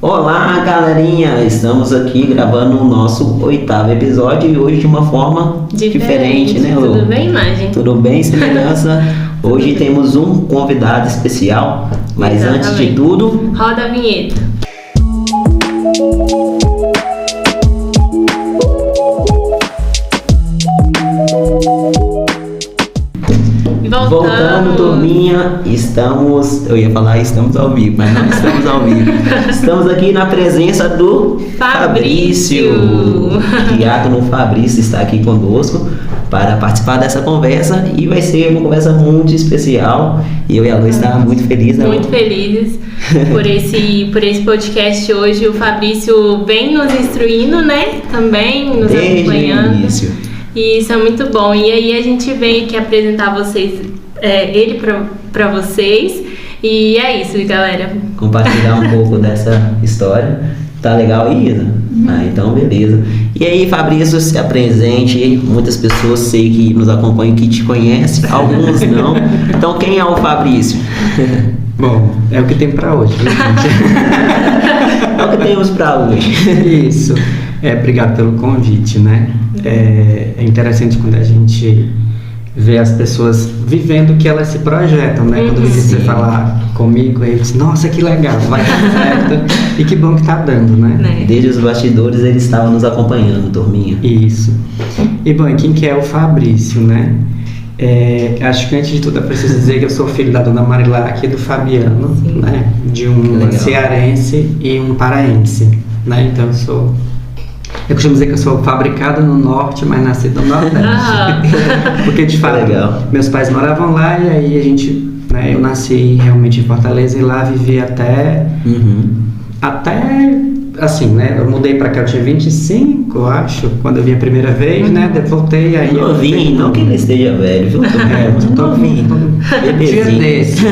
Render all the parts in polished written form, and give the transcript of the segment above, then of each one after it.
Olá, galerinha! Estamos aqui gravando o nosso 8º episódio e hoje de uma forma diferente, né, Lu? Tudo bem, imagem? Tudo bem, semelhança? Hoje temos um convidado especial, mas Exatamente. Antes de tudo... Roda a vinheta. Voltando, turminha, eu ia falar estamos ao vivo, mas não estamos ao vivo. Estamos aqui na presença do Fabrício. Diácono Fabrício está aqui conosco para participar dessa conversa e vai ser uma conversa muito especial. E eu e a Lu estamos muito felizes, né? Muito felizes por esse podcast hoje. O Fabrício vem nos instruindo, né? Também nos Desde acompanhando. o início. E isso é muito bom. E aí a gente vem aqui apresentar ele para vocês. E é isso, galera. Compartilhar um pouco dessa história. Tá legal, Isa? Então beleza. E aí, Fabrício, se apresente. Muitas pessoas sei que nos acompanham, que te conhecem, alguns não. Então quem é o Fabrício? Bom, é o que tem pra hoje, viu, gente? É o que temos pra hoje. Isso. Obrigado pelo convite, né? É interessante quando a gente vê as pessoas vivendo o que elas se projetam, né? Quando você falar comigo, eu disse, nossa, que legal, vai dar certo. E que bom que tá dando, né? Desde os bastidores eles estavam nos acompanhando, turminha. Isso. E bom, e quem que é o Fabrício, né? Acho que antes de tudo é preciso dizer que eu sou filho da dona Marilac e do Fabiano, né? De um cearense e um paraense, né? Então eu costumo dizer que eu sou fabricado no norte, mas nascido no nordeste. Porque de fato, meus pais moravam lá e aí eu nasci realmente em Fortaleza e lá vivi até assim, né? Eu mudei pra cá, eu tinha 25, eu acho, quando eu vim a primeira vez, né? Voltei aí. Novinho, não que ele esteja velho, viu? Tô novinho. Dia desse,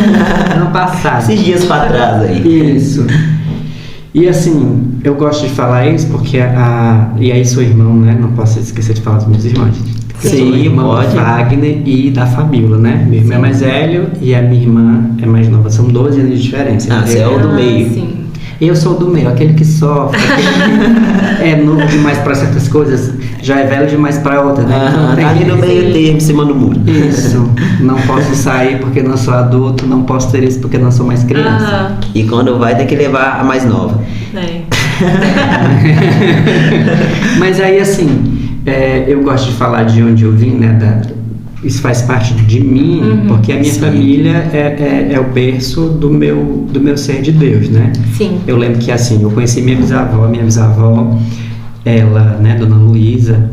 ano passado. Esses dias pra trás aí. Isso. E assim, eu gosto de falar isso porque e aí sou irmão, né? Não posso esquecer de falar dos meus irmãos. Sim, sou irmão do Wagner e da Fabíola, né? Meu irmão é mais velho e a minha irmã é mais nova. São 12 anos de diferença. Você é o do meio. Sim. Eu sou do meio, aquele que sofre, aquele que é novo demais para certas coisas, já é velho demais para outras, né? Tá ali no meio termo, em cima do muro. Isso. Não posso sair porque não sou adulto, não posso ter isso porque não sou mais criança. E quando vai, tem que levar a mais nova. Mas aí, assim, eu gosto de falar de onde eu vim, né? Isso faz parte de mim, porque a minha família é o berço do meu ser de Deus, né? Sim. Eu lembro que, assim, eu conheci minha bisavó, ela, né, Dona Luísa,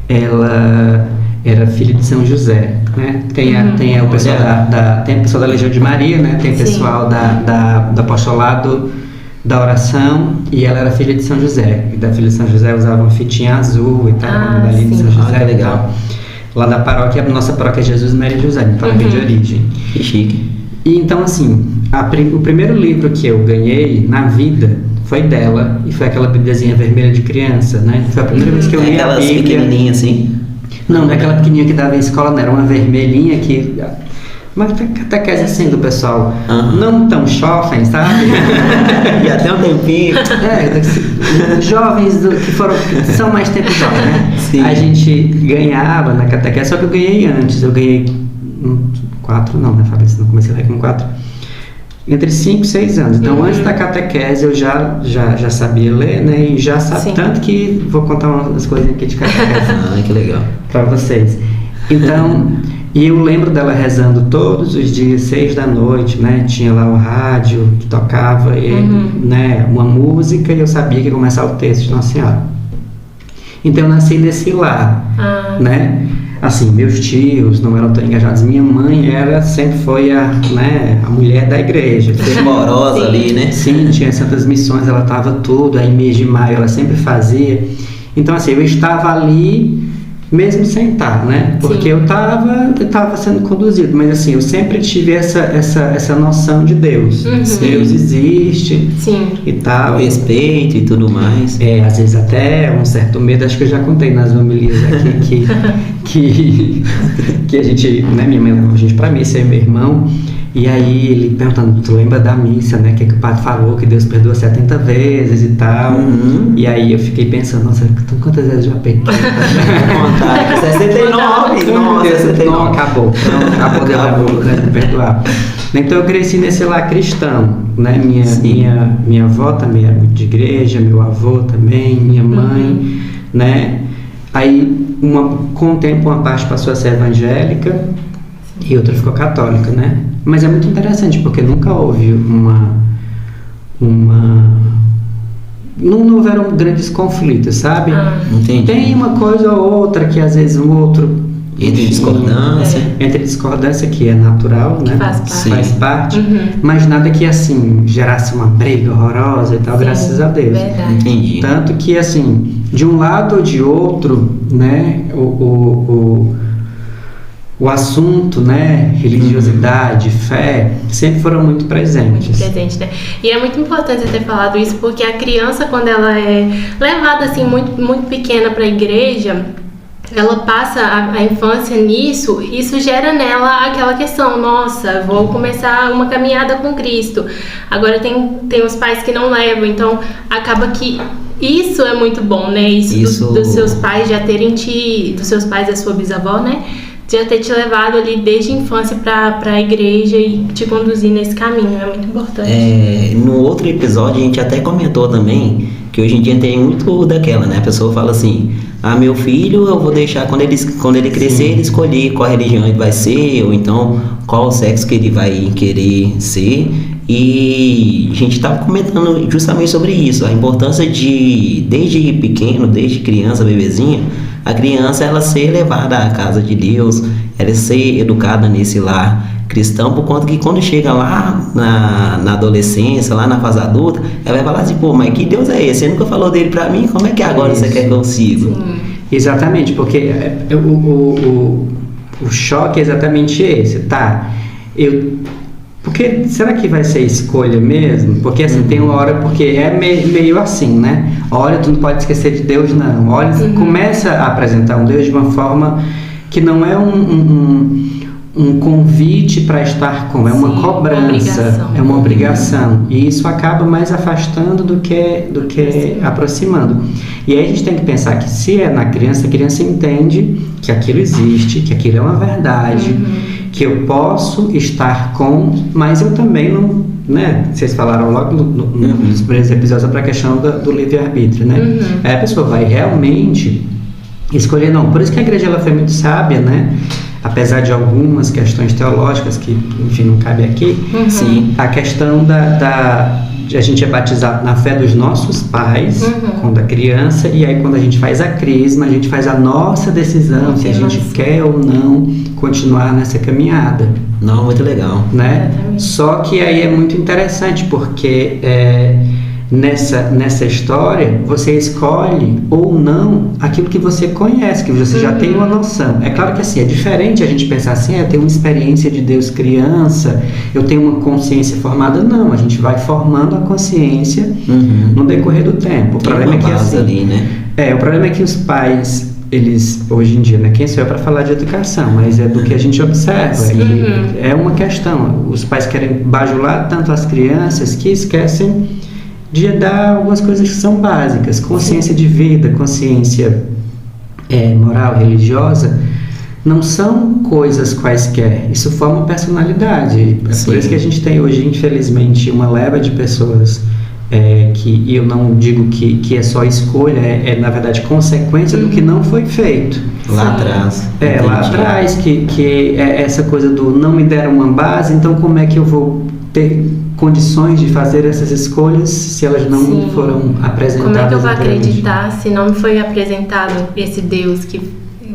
ela era filha de São José, né? Tem o pessoal tem o pessoal da Legião de Maria, né? Tem o pessoal do apostolado da oração, e ela era filha de São José. E da filha de São José usava uma fitinha azul e tal, uma medalhinha de São José. Legal. Lá da paróquia, a nossa paróquia é Jesus Maria e José, minha paróquia de origem. Que chique. E então, assim, o primeiro livro que eu ganhei na vida foi dela, e foi aquela Bíbliazinha vermelha de criança, né? Foi a primeira vez que eu li a Bíblia. Pequenininha assim? Não, não é aquela pequenininha que dava em escola, não. Era uma vermelhinha que... Mas catequese assim do pessoal, não tão jovens, sabe? E até um tempinho. Jovens que são mais tempo jovens, né? Sim. A gente ganhava na catequese, só que eu ganhei antes. Eu ganhei 4, não, né, Fábio? Não comecei lá com 4. Entre 5 e 6 anos. Então, antes da catequese, eu já sabia ler, né? E já sabe, tanto que vou contar umas coisinhas aqui de catequese. Que legal. Pra vocês. Então... E eu lembro dela rezando todos os dias, 6 da noite, né? Tinha lá o rádio que tocava, né? Uma música, e eu sabia que ia começar o texto de Nossa Senhora. Então eu nasci nesse lar, né? Assim, meus tios não eram tão engajados. Minha mãe sempre foi a mulher da igreja. Fervorosa ali, né? Sim, tinha Santas Missões, ela estava tudo, aí mês de maio ela sempre fazia. Então assim, eu estava ali... mesmo sem estar, né? Porque eu estava sendo conduzido, mas assim, eu sempre tive essa noção de Deus. Deus existe e tal. O respeito e tudo mais. Às vezes até um certo medo, acho que eu já contei nas homilias aqui, que a gente, né, minha mãe levou a gente pra missa, eu e meu irmão, E aí ele perguntando, tu lembra da missa, né? Que o padre falou que Deus perdoa 70 vezes e tal. E aí eu fiquei pensando, nossa, quantas vezes eu já pequei? 69, Não, nossa, 69. acabou. Acabou de perdoar. Então eu cresci nesse lar cristão, né? Minha avó também era muito de igreja, meu avô também, minha mãe, né? Aí com o tempo uma parte passou a ser evangélica e outra ficou católica, né? Mas é muito interessante porque nunca houve não houveram grandes conflitos, sabe? Entendi. Tem uma coisa ou outra que às vezes um outro Entre discordância. Entre discordância, que é natural, né? Faz parte. Mas nada que assim gerasse uma briga horrorosa e tal, Sim, graças a Deus. Verdade. Entendi. Tanto que assim, de um lado ou de outro, né, o assunto, né, religiosidade, fé, sempre foram muito presentes. Muito presente, né? E é muito importante você ter falado isso, porque a criança, quando ela é levada assim muito, muito pequena para a igreja, ela passa a infância nisso, isso gera nela aquela questão, nossa, vou começar uma caminhada com Cristo. Agora tem os pais que não levam, então acaba que isso é muito bom, né? Isso dos seus pais já terem dos seus pais e da sua bisavó, né? Já ter te levado ali desde a infância para a igreja e te conduzir nesse caminho, é muito importante. No outro episódio a gente até comentou também que hoje em dia tem muito daquela, né? A pessoa fala assim, meu filho eu vou deixar quando ele crescer ele escolher qual religião ele vai ser, ou então qual o sexo que ele vai querer ser. E a gente estava comentando justamente sobre isso, a importância de, desde pequeno, desde criança, bebezinha, a criança ela ser levada à casa de Deus, ela ser educada nesse lar cristão, por conta que quando chega lá na adolescência, lá na fase adulta, ela vai falar assim, pô, mas que Deus é esse? Você nunca falou dele pra mim, como é que agora você quer que eu siga? Exatamente, porque o choque é exatamente esse, tá? Porque será que vai ser escolha mesmo? Porque assim, tem uma hora, porque é meio assim, né? Olha, tu não pode esquecer de Deus, não. Olha, começa a apresentar um Deus de uma forma que não é um convite para estar com, é uma cobrança, é uma obrigação. E isso acaba mais afastando do que aproximando. E aí a gente tem que pensar que se é na criança, a criança entende que aquilo existe, que aquilo é uma verdade, que eu posso estar com, mas eu também não, né? Vocês falaram logo nos primeiros episódios sobre a questão do livre-arbítrio, né? Aí a pessoa vai realmente escolher, não. Por isso que a igreja ela foi muito sábia, né? Apesar de algumas questões teológicas que, enfim, não cabe aqui, sim, a questão de a gente é batizado na fé dos nossos pais, quando é criança, e aí quando a gente faz a crisma, a gente faz a nossa decisão, se a gente quer ou não continuar nessa caminhada. Não, muito legal. Né? Só que aí é muito interessante, porque nessa história, você escolhe ou não aquilo que você conhece, que você já tem uma noção. É claro que assim, é diferente a gente pensar assim, eu tenho uma experiência de Deus criança, eu tenho uma consciência formada. Não, a gente vai formando a consciência no decorrer do tempo. O problema é que assim, ali, né? o problema é que os pais, eles, hoje em dia, né, quem sou eu para falar de educação, mas é do que a gente observa, é uma questão, os pais querem bajular tanto as crianças que esquecem de dar algumas coisas que são básicas, consciência de vida, consciência moral, religiosa, não são coisas quaisquer, isso forma personalidade. É por isso que a gente tem hoje, infelizmente, uma leva de pessoas que eu não digo que é só escolha, na verdade consequência do que não foi feito. Lá atrás. Lá atrás, que é essa coisa do não me deram uma base, então como é que eu vou ter condições de fazer essas escolhas se elas não foram apresentadas? Como é que eu vou acreditar se não me foi apresentado esse Deus que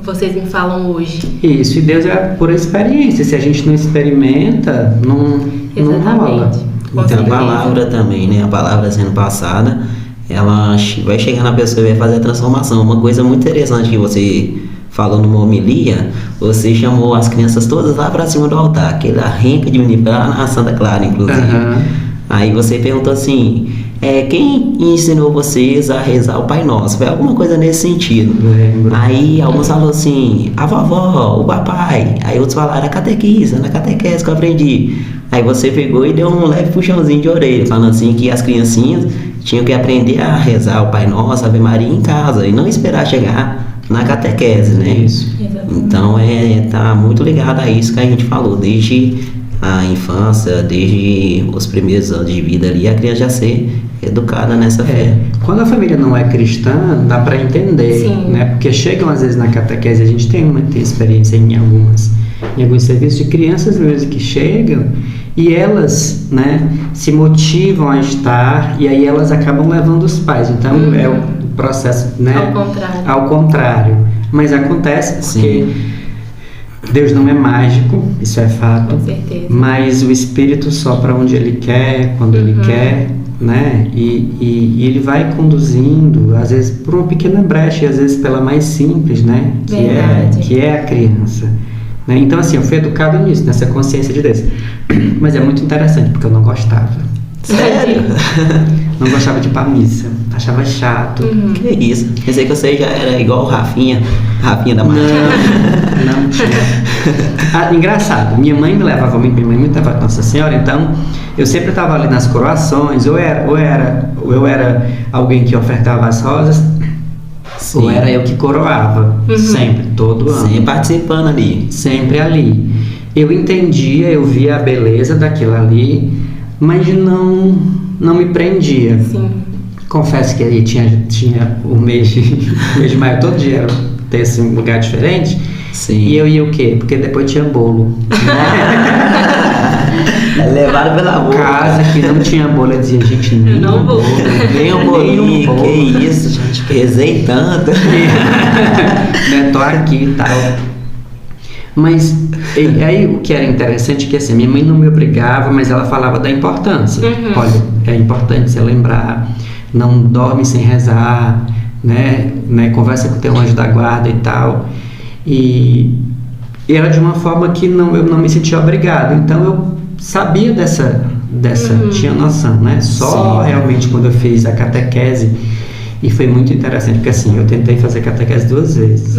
vocês me falam hoje? Isso, e Deus é por experiência. Se a gente não experimenta, não rola. Então a palavra também, né? A palavra sendo passada, ela vai chegar na pessoa e vai fazer a transformação. Uma coisa muito interessante que você falou numa homilia, você chamou as crianças todas lá para cima do altar, aquela renca de menino lá na Santa Clara, inclusive. Aí você perguntou assim, quem ensinou vocês a rezar o Pai Nosso? Foi alguma coisa nesse sentido. Lembro. Aí alguns falaram assim, a vovó, o papai. Aí outros falaram, a catequista, na catequese que eu aprendi. Aí você pegou e deu um leve puxãozinho de orelha, falando assim que as criancinhas tinham que aprender a rezar o Pai Nosso, Ave Maria em casa e não esperar chegar na catequese, né? Isso. Então tá muito ligado a isso que a gente falou, desde a infância, desde os primeiros anos de vida ali, a criança já ser educada nessa fé. Quando a família não é cristã, dá para entender, Sim. né? Porque chegam às vezes na catequese, a gente tem experiência em alguns serviços de crianças mesmo que chegam e elas, né, se motivam a estar e aí elas acabam levando os pais. Então é o processo, né? Ao contrário. Mas acontece porque Deus não é mágico, isso é fato. Com certeza. Mas o Espírito sopra onde Ele quer, quando Ele quer, né? E Ele vai conduzindo, às vezes por uma pequena brecha, e às vezes pela mais simples, né? Que é a criança. Né? Então, assim, eu fui educado nisso, nessa consciência de Deus. Mas é muito interessante, porque eu não gostava. Sério? Não gostava de ir pra missa, achava chato. Que isso? Pensei que você já era igual o Rafinha da Matinha. Não tinha. Engraçado, minha mãe me levava muito a Nossa Senhora, então eu sempre estava ali nas coroações, ou eu era alguém que ofertava as rosas, ou era eu que coroava, sempre, todo ano. Sempre participando ali. Sempre ali. Eu entendia, eu via a beleza daquilo ali, mas não me prendia. Sim. Confesso que aí tinha o mês de maio, todo dia era ter esse lugar diferente. Sim. E eu ia o quê? Porque depois tinha bolo. Levaram pela boca. Casa que não tinha bolo, eu dizia, gente, nem Não um vou. bolo. Nem um bolinho, que isso, gente, pesei tanto. Né, tô aqui e tal. Mas aí o que era interessante é que assim, minha mãe não me obrigava, mas ela falava da importância. Olha, é importante você lembrar, não dorme sem rezar, né? Conversa com o teu anjo da guarda e tal. E era de uma forma que eu não me sentia obrigado. Então eu sabia dessa tinha noção, né? Só realmente quando eu fiz a catequese. E foi muito interessante, porque assim, eu tentei fazer catequese 2 vezes.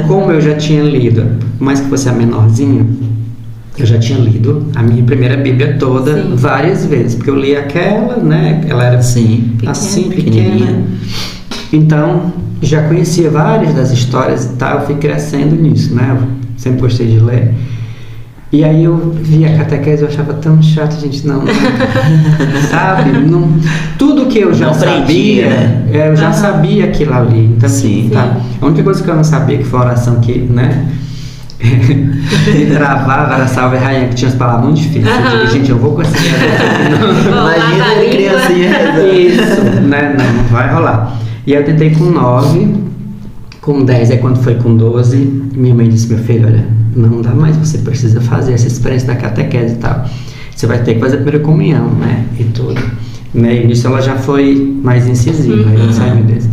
Como eu já tinha lido, por mais que fosse a menorzinha, eu já tinha lido a minha primeira Bíblia toda várias vezes, porque eu li aquela, né? Ela era assim, pequena. Então, já conhecia várias das histórias e tal, eu fui crescendo nisso, né? Eu sempre gostei de ler. E aí eu via a catequese, eu achava tão chato, gente, não sabe? Tudo que eu já sabia, né? Eu já sabia aquilo ali. Então, tá. A única coisa que eu não sabia, que foi a oração que, né, me travava, era Salve Rainha, que tinha as palavras muito difíceis. Eu digo, gente, eu vou conseguir. Imagina ele criancinha. Isso, né? Não vai rolar. E aí eu tentei com 9, com 10, aí quando foi com 12, minha mãe disse, meu filho, olha, não dá mais, você precisa fazer essa experiência da catequese e tal. Você vai ter que fazer a primeira comunhão, né? E tudo. Né? E nisso ela já foi mais incisiva. Aí eu disse, ai meu Deus.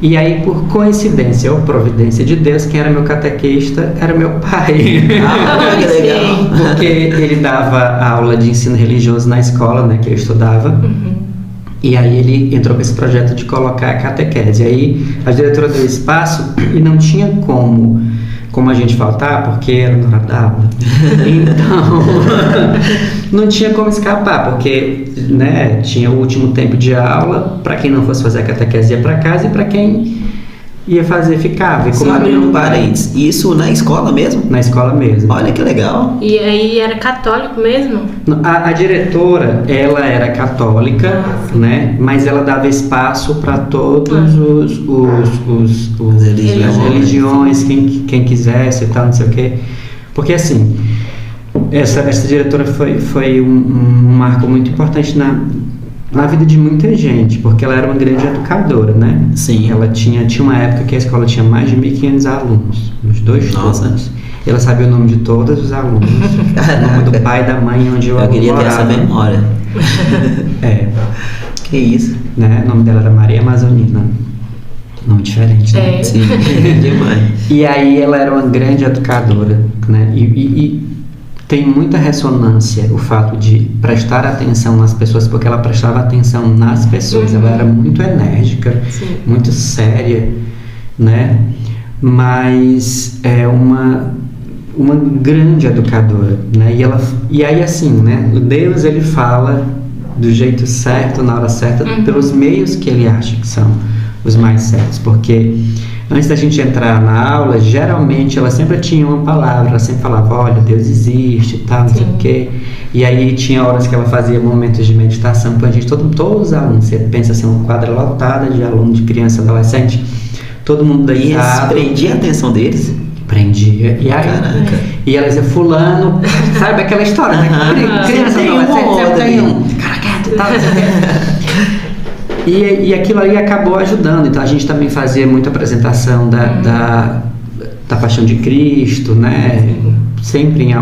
E aí, por coincidência ou providência de Deus, quem era meu catequista era meu pai. Que legal. Porque ele dava aula de ensino religioso na escola, né, que eu estudava. E aí ele entrou com esse projeto de colocar a catequese. Aí a diretora deu espaço e não tinha como a gente faltar, porque era no horário da aula. Então, não tinha como escapar, porque, né, tinha o último tempo de aula, para quem não fosse fazer a catequese ia para casa, e para quem ia fazer ficava. E como abrindo parênteses, isso na escola mesmo? Na escola mesmo. Olha que legal. E aí era católico mesmo? A diretora, ela era católica, né? Mas ela dava espaço para todos as religiões, quem quisesse e tal, não sei o quê. Porque assim, essa diretora foi um marco muito importante na vida de muita gente, porque ela era uma grande educadora, né? Sim. Ela tinha uma época que a escola tinha mais de 1.500 alunos, nos 2 turnos. Ela sabia o nome de todos os alunos, o nome do pai, da mãe, onde eu queria morava. ter essa memória. Que isso, né? O nome dela era Maria Amazonina. Nome diferente, né? Sim, demais. E aí ela era uma grande educadora, né? E tem muita ressonância o fato de prestar atenção nas pessoas, porque ela prestava atenção nas pessoas. Ela era muito enérgica, muito séria, né? Mas uma grande educadora, né? E aí assim, né? Deus, ele fala do jeito certo, na hora certa, pelos meios que ele acha que são os mais certos, porque antes da gente entrar na aula, geralmente ela sempre tinha uma palavra, ela sempre falava, olha, Deus existe e tal, não sei o quê. E aí tinha horas que ela fazia momentos de meditação com a gente, todos os alunos, você pensa assim, uma quadra lotada de aluno, de criança, adolescente, todo mundo deitado. E prendia a atenção deles? Prendia. E aí, e ela dizia, fulano, sabe aquela história, né? Criança, sempre tem um. Cara quieto e tal, não sei o quê. E aquilo ali acabou ajudando. Então a gente também fazia muita apresentação da Paixão de Cristo, né? Sempre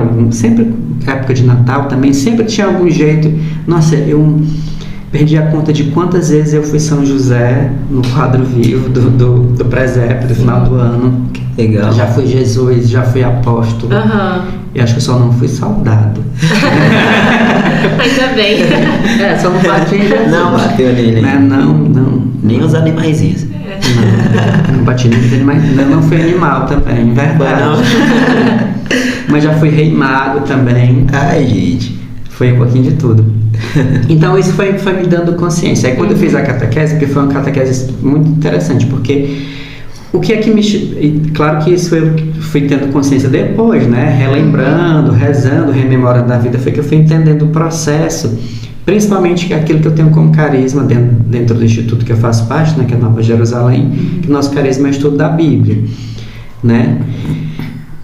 época de Natal também, sempre tinha algum jeito. Nossa, eu perdi a conta de quantas vezes eu fui São José no quadro vivo do presépio, do final do ano. Legal. Já fui Jesus, já fui apóstolo. E acho que eu só não fui soldado. Ainda bem. Só não bati em Jesus. Não bateu nele. Não. Nem os animaizinhos. Não bati nem nos animais. Não fui animal também, verdade. Mas já fui rei mago também. Ai, gente. Foi um pouquinho de tudo. Então isso foi me dando consciência. Aí quando eu fiz a catequese, porque foi uma catequese muito interessante, porque o que é que me... Claro que isso eu fui tendo consciência depois, né? Relembrando, rezando, rememorando a vida, foi que eu fui entendendo o processo, principalmente aquilo que eu tenho como carisma dentro do instituto que eu faço parte, né? Que é Nova Jerusalém, que o nosso carisma é o estudo da Bíblia, né?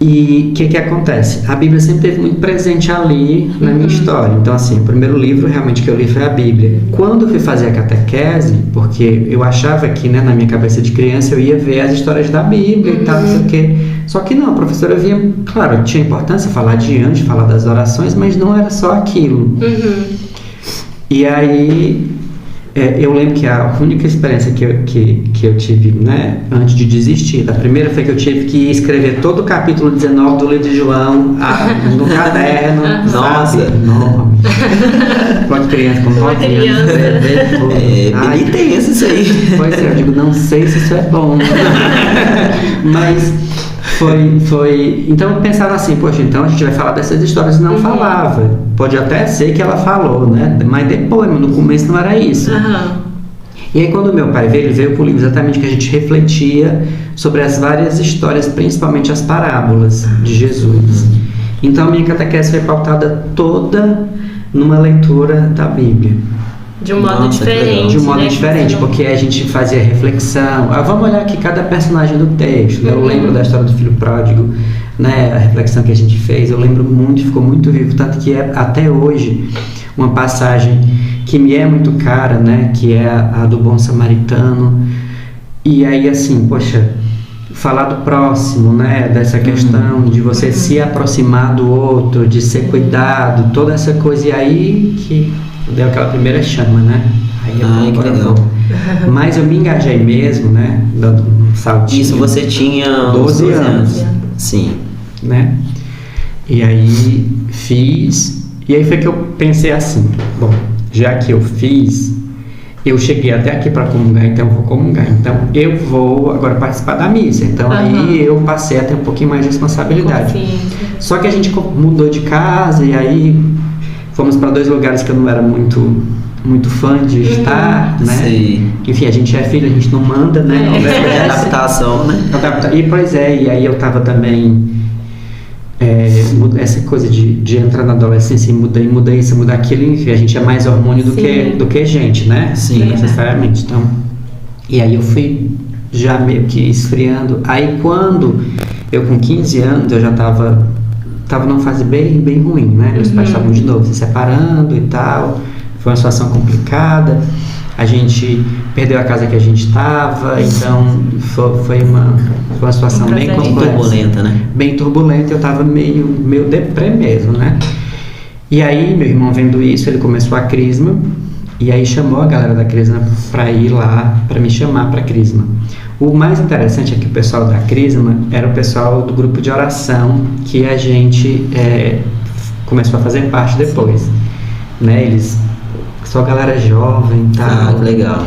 E o que acontece? A Bíblia sempre esteve muito presente ali na minha história. Então, assim, o primeiro livro realmente que eu li foi a Bíblia. Quando eu fui fazer a catequese, porque eu achava que, né, na minha cabeça de criança, eu ia ver as histórias da Bíblia e tal, não sei o quê. Só que não, a professora via, claro, tinha importância falar de anjos, falar das orações, mas não era só aquilo. E aí... eu lembro que a única experiência que eu tive, né, antes de desistir, da primeira foi que eu tive que escrever todo o capítulo 19 do livro de João no caderno. Nossa! Enorme. Pode criança com 9 anos. Bem tenso isso aí. Pois é, eu digo, não sei se isso é bom. Mas foi... Então eu pensava assim, poxa, então a gente vai falar dessas histórias, e não falava. Pode até ser que ela falou, né? Mas depois, no começo não era isso. E aí quando meu pai veio, ele veio pro livro exatamente que a gente refletia sobre as várias histórias, principalmente as parábolas de Jesus. Então a minha catequese foi pautada toda numa leitura da Bíblia. De um modo diferente. De um modo diferente, porque a gente fazia reflexão. Vamos olhar aqui cada personagem do texto. Eu lembro da história do filho pródigo, né? A reflexão que a gente fez, eu lembro muito, ficou muito vivo. Tanto que é até hoje uma passagem que me é muito cara, né? Que é a do bom samaritano. E aí, assim, poxa, falar do próximo, né? Dessa questão de você se aproximar do outro, de ser cuidado, toda essa coisa. E aí que deu aquela primeira chama, né? Aí que legal. Mas eu me engajei mesmo, né? Dando um saltinho. Isso você tinha 12 anos. Sim. Né? E aí fiz. E aí foi que eu pensei assim: bom, já que eu fiz, eu cheguei até aqui para comungar, então eu vou comungar. Então eu vou agora participar da missa. Então aí eu passei a ter um pouquinho mais de responsabilidade. Só que a gente mudou de casa e aí fomos para 2 lugares que eu não era muito fã de estar, né? Sim. Enfim, a gente é filho, a gente não manda, né? É adaptação, né? E pois é, e aí eu tava também essa coisa de entrar na adolescência e mudar isso, mudar aquilo, enfim, a gente é mais hormônio do que gente, né? Sim. Necessariamente. Então, e aí eu fui já meio que esfriando. Aí quando eu com 15 anos eu já tava numa fase bem ruim, né? Meus pais estavam de novo se separando e tal. Foi uma situação complicada. A gente perdeu a casa que a gente estava, então foi uma situação bem complexa. Bem turbulenta, né? Bem turbulenta, eu estava meio deprê mesmo, né? E aí, meu irmão vendo isso, ele começou a Crisma, e aí chamou a galera da Crisma para ir lá, para me chamar para Crisma. O mais interessante é que o pessoal da Crisma era o pessoal do grupo de oração que a gente começou a fazer parte depois, né? Eles só galera jovem e tal. Que legal.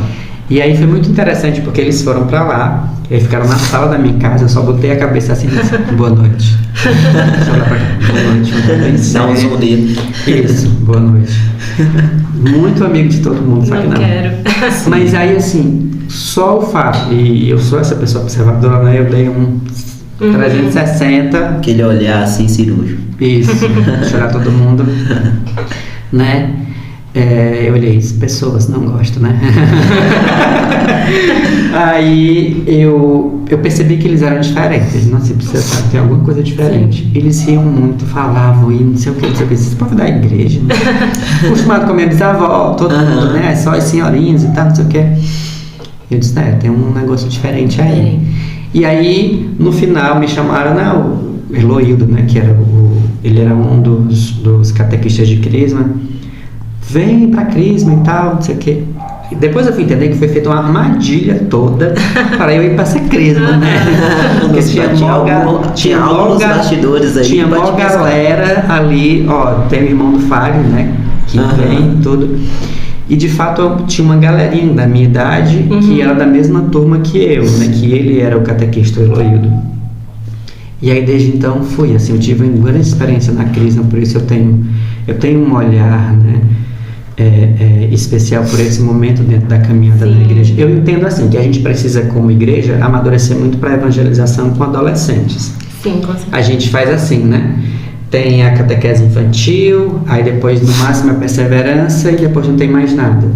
E aí foi muito interessante porque eles foram pra lá, e aí ficaram na sala da minha casa, eu só botei a cabeça assim, boa noite. Só lá pra cá, boa noite, bem Dá um sério. zoom dele. Isso, boa noite. Muito amigo de todo mundo, só que não. quero. Mas aí assim, só o fato, e eu sou essa pessoa observadora, né? Eu dei um 360. Aquele olhar assim cirúrgico. Isso, chorar todo mundo, né? Eu olhei, pessoas não gostam, né? Aí eu percebi que eles eram diferentes. Nossa, precisa ter alguma coisa diferente. Sim. Eles riam muito, falavam e não sei o que, não sei o que. Vocês podem dar igreja, né? Acostumado com a minha bisavó, todo mundo, né? Só as senhorinhas e tal, não sei o que. Eu disse, tem um negócio diferente aí. E aí, no final, me chamaram, né? O Eloildo, né? Que era ele era um dos catequistas de Crisma. Vem pra Crisma e tal, não sei o que. E depois eu fui entender que foi feita uma armadilha toda para eu ir pra ser Crisma, né? Porque tinha algo nos bastidores aí. Tinha uma galera ali, ó, tem o irmão do Fagner, né? Que vem, tudo. E de fato tinha uma galerinha da minha idade que era da mesma turma que eu, né? Que ele era o catequista, o Eloildo. E aí desde então fui, assim, eu tive uma grande experiência na Crisma, por isso eu tenho um olhar, né? Especial por esse momento dentro da caminhada da igreja. Eu entendo assim, que a gente precisa como igreja amadurecer muito para a evangelização com adolescentes. Sim, com certeza. A gente faz assim, né? Tem a catequese infantil, aí depois no máximo a perseverança e depois não tem mais nada.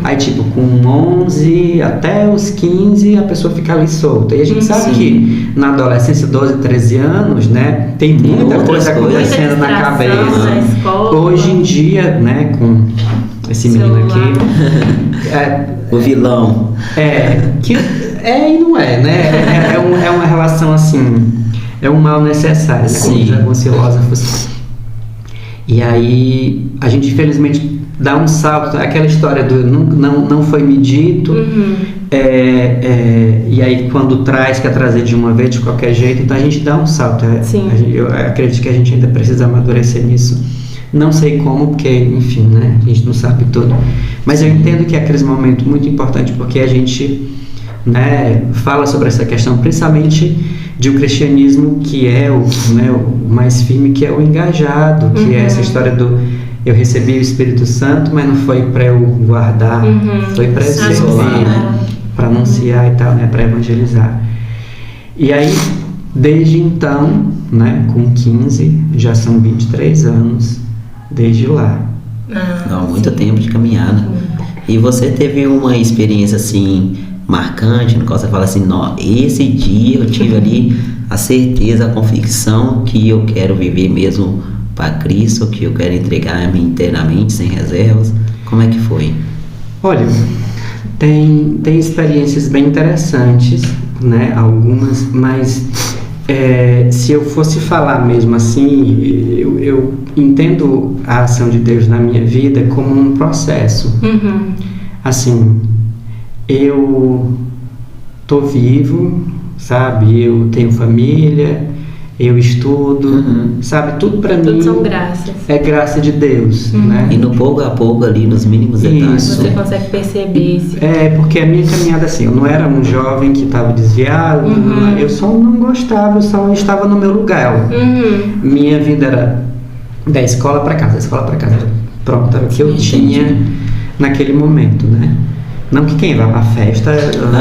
Aí tipo, com 11 até os 15 a pessoa fica ali solta. E a gente sabe que na adolescência, 12, 13 anos, né? Tem muita coisa acontecendo na cabeça. Hoje em dia, né? Com esse menino aqui... o vilão. E não é, né? É uma relação assim... É um mal necessário, né? Como diz alguns filósofos. E aí, a gente infelizmente dá um salto. Aquela história do não foi me dito. E aí, quando quer trazer de uma vez, de qualquer jeito, então a gente dá um salto. Eu acredito que a gente ainda precisa amadurecer nisso. Não sei como, porque, enfim, né? A gente não sabe tudo. Mas eu entendo que é aquele momento muito importante, porque a gente, né, fala sobre essa questão, principalmente de um cristianismo que é o mais firme, que é o engajado, que é essa história do eu recebi o Espírito Santo, mas não foi para eu guardar, foi para eu servir, né? Para anunciar e tal, né? Para evangelizar. E aí, desde então, né? Com 15, já são 23 anos, desde lá. Muito tempo de caminhada. E você teve uma experiência assim marcante, no qual você fala assim, esse dia eu tive ali a certeza, a convicção que eu quero viver mesmo para Cristo, que eu quero entregar-me inteiramente, sem reservas. Como é que foi? Olha, tem experiências bem interessantes, né? Algumas, mas se eu fosse falar mesmo assim, eu entendo a ação de Deus na minha vida como um processo. Assim, eu tô vivo, sabe? Eu tenho família, eu estudo, sabe? Tudo para mim são graças. É graça de Deus, né? E no pouco a pouco ali, nos mínimos detalhes. Você consegue perceber isso. Porque a minha caminhada assim, eu não era um jovem que estava desviado, eu só não gostava, eu só estava no meu lugar. Minha vida era da escola para casa, pronto, era o que eu tinha naquele momento, né? Não que quem vai pra festa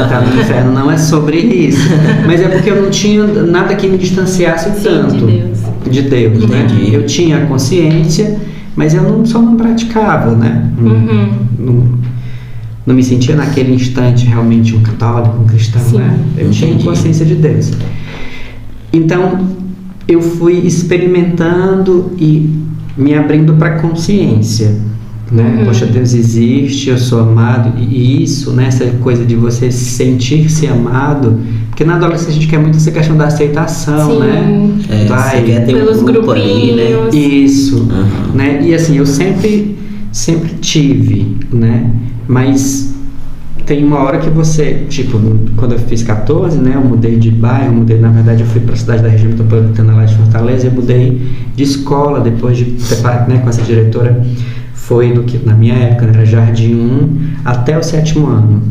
tá no inferno, não é sobre isso. Mas é porque eu não tinha nada que me distanciasse tanto de Deus, né? Eu tinha a consciência, mas eu só não praticava, né? Não me sentia naquele instante realmente um católico, um cristão, né? Eu tinha consciência de Deus. Então, eu fui experimentando e me abrindo para a consciência, né? Poxa, Deus existe, eu sou amado, e isso, né? Essa coisa de você sentir-se amado, porque na adolescência a gente quer muito essa questão da aceitação, né? Você quer ter um grupo ali, né? Isso, né? E assim, eu sempre tive, né? Mas tem uma hora que você, tipo, quando eu fiz 14, né? Eu mudei de bairro, na verdade eu fui para a cidade da região metropolitana lá de Fortaleza, eu mudei de escola depois de ter, né, com essa diretora. Foi do que na minha época era Jardim 1 até o 7º ano.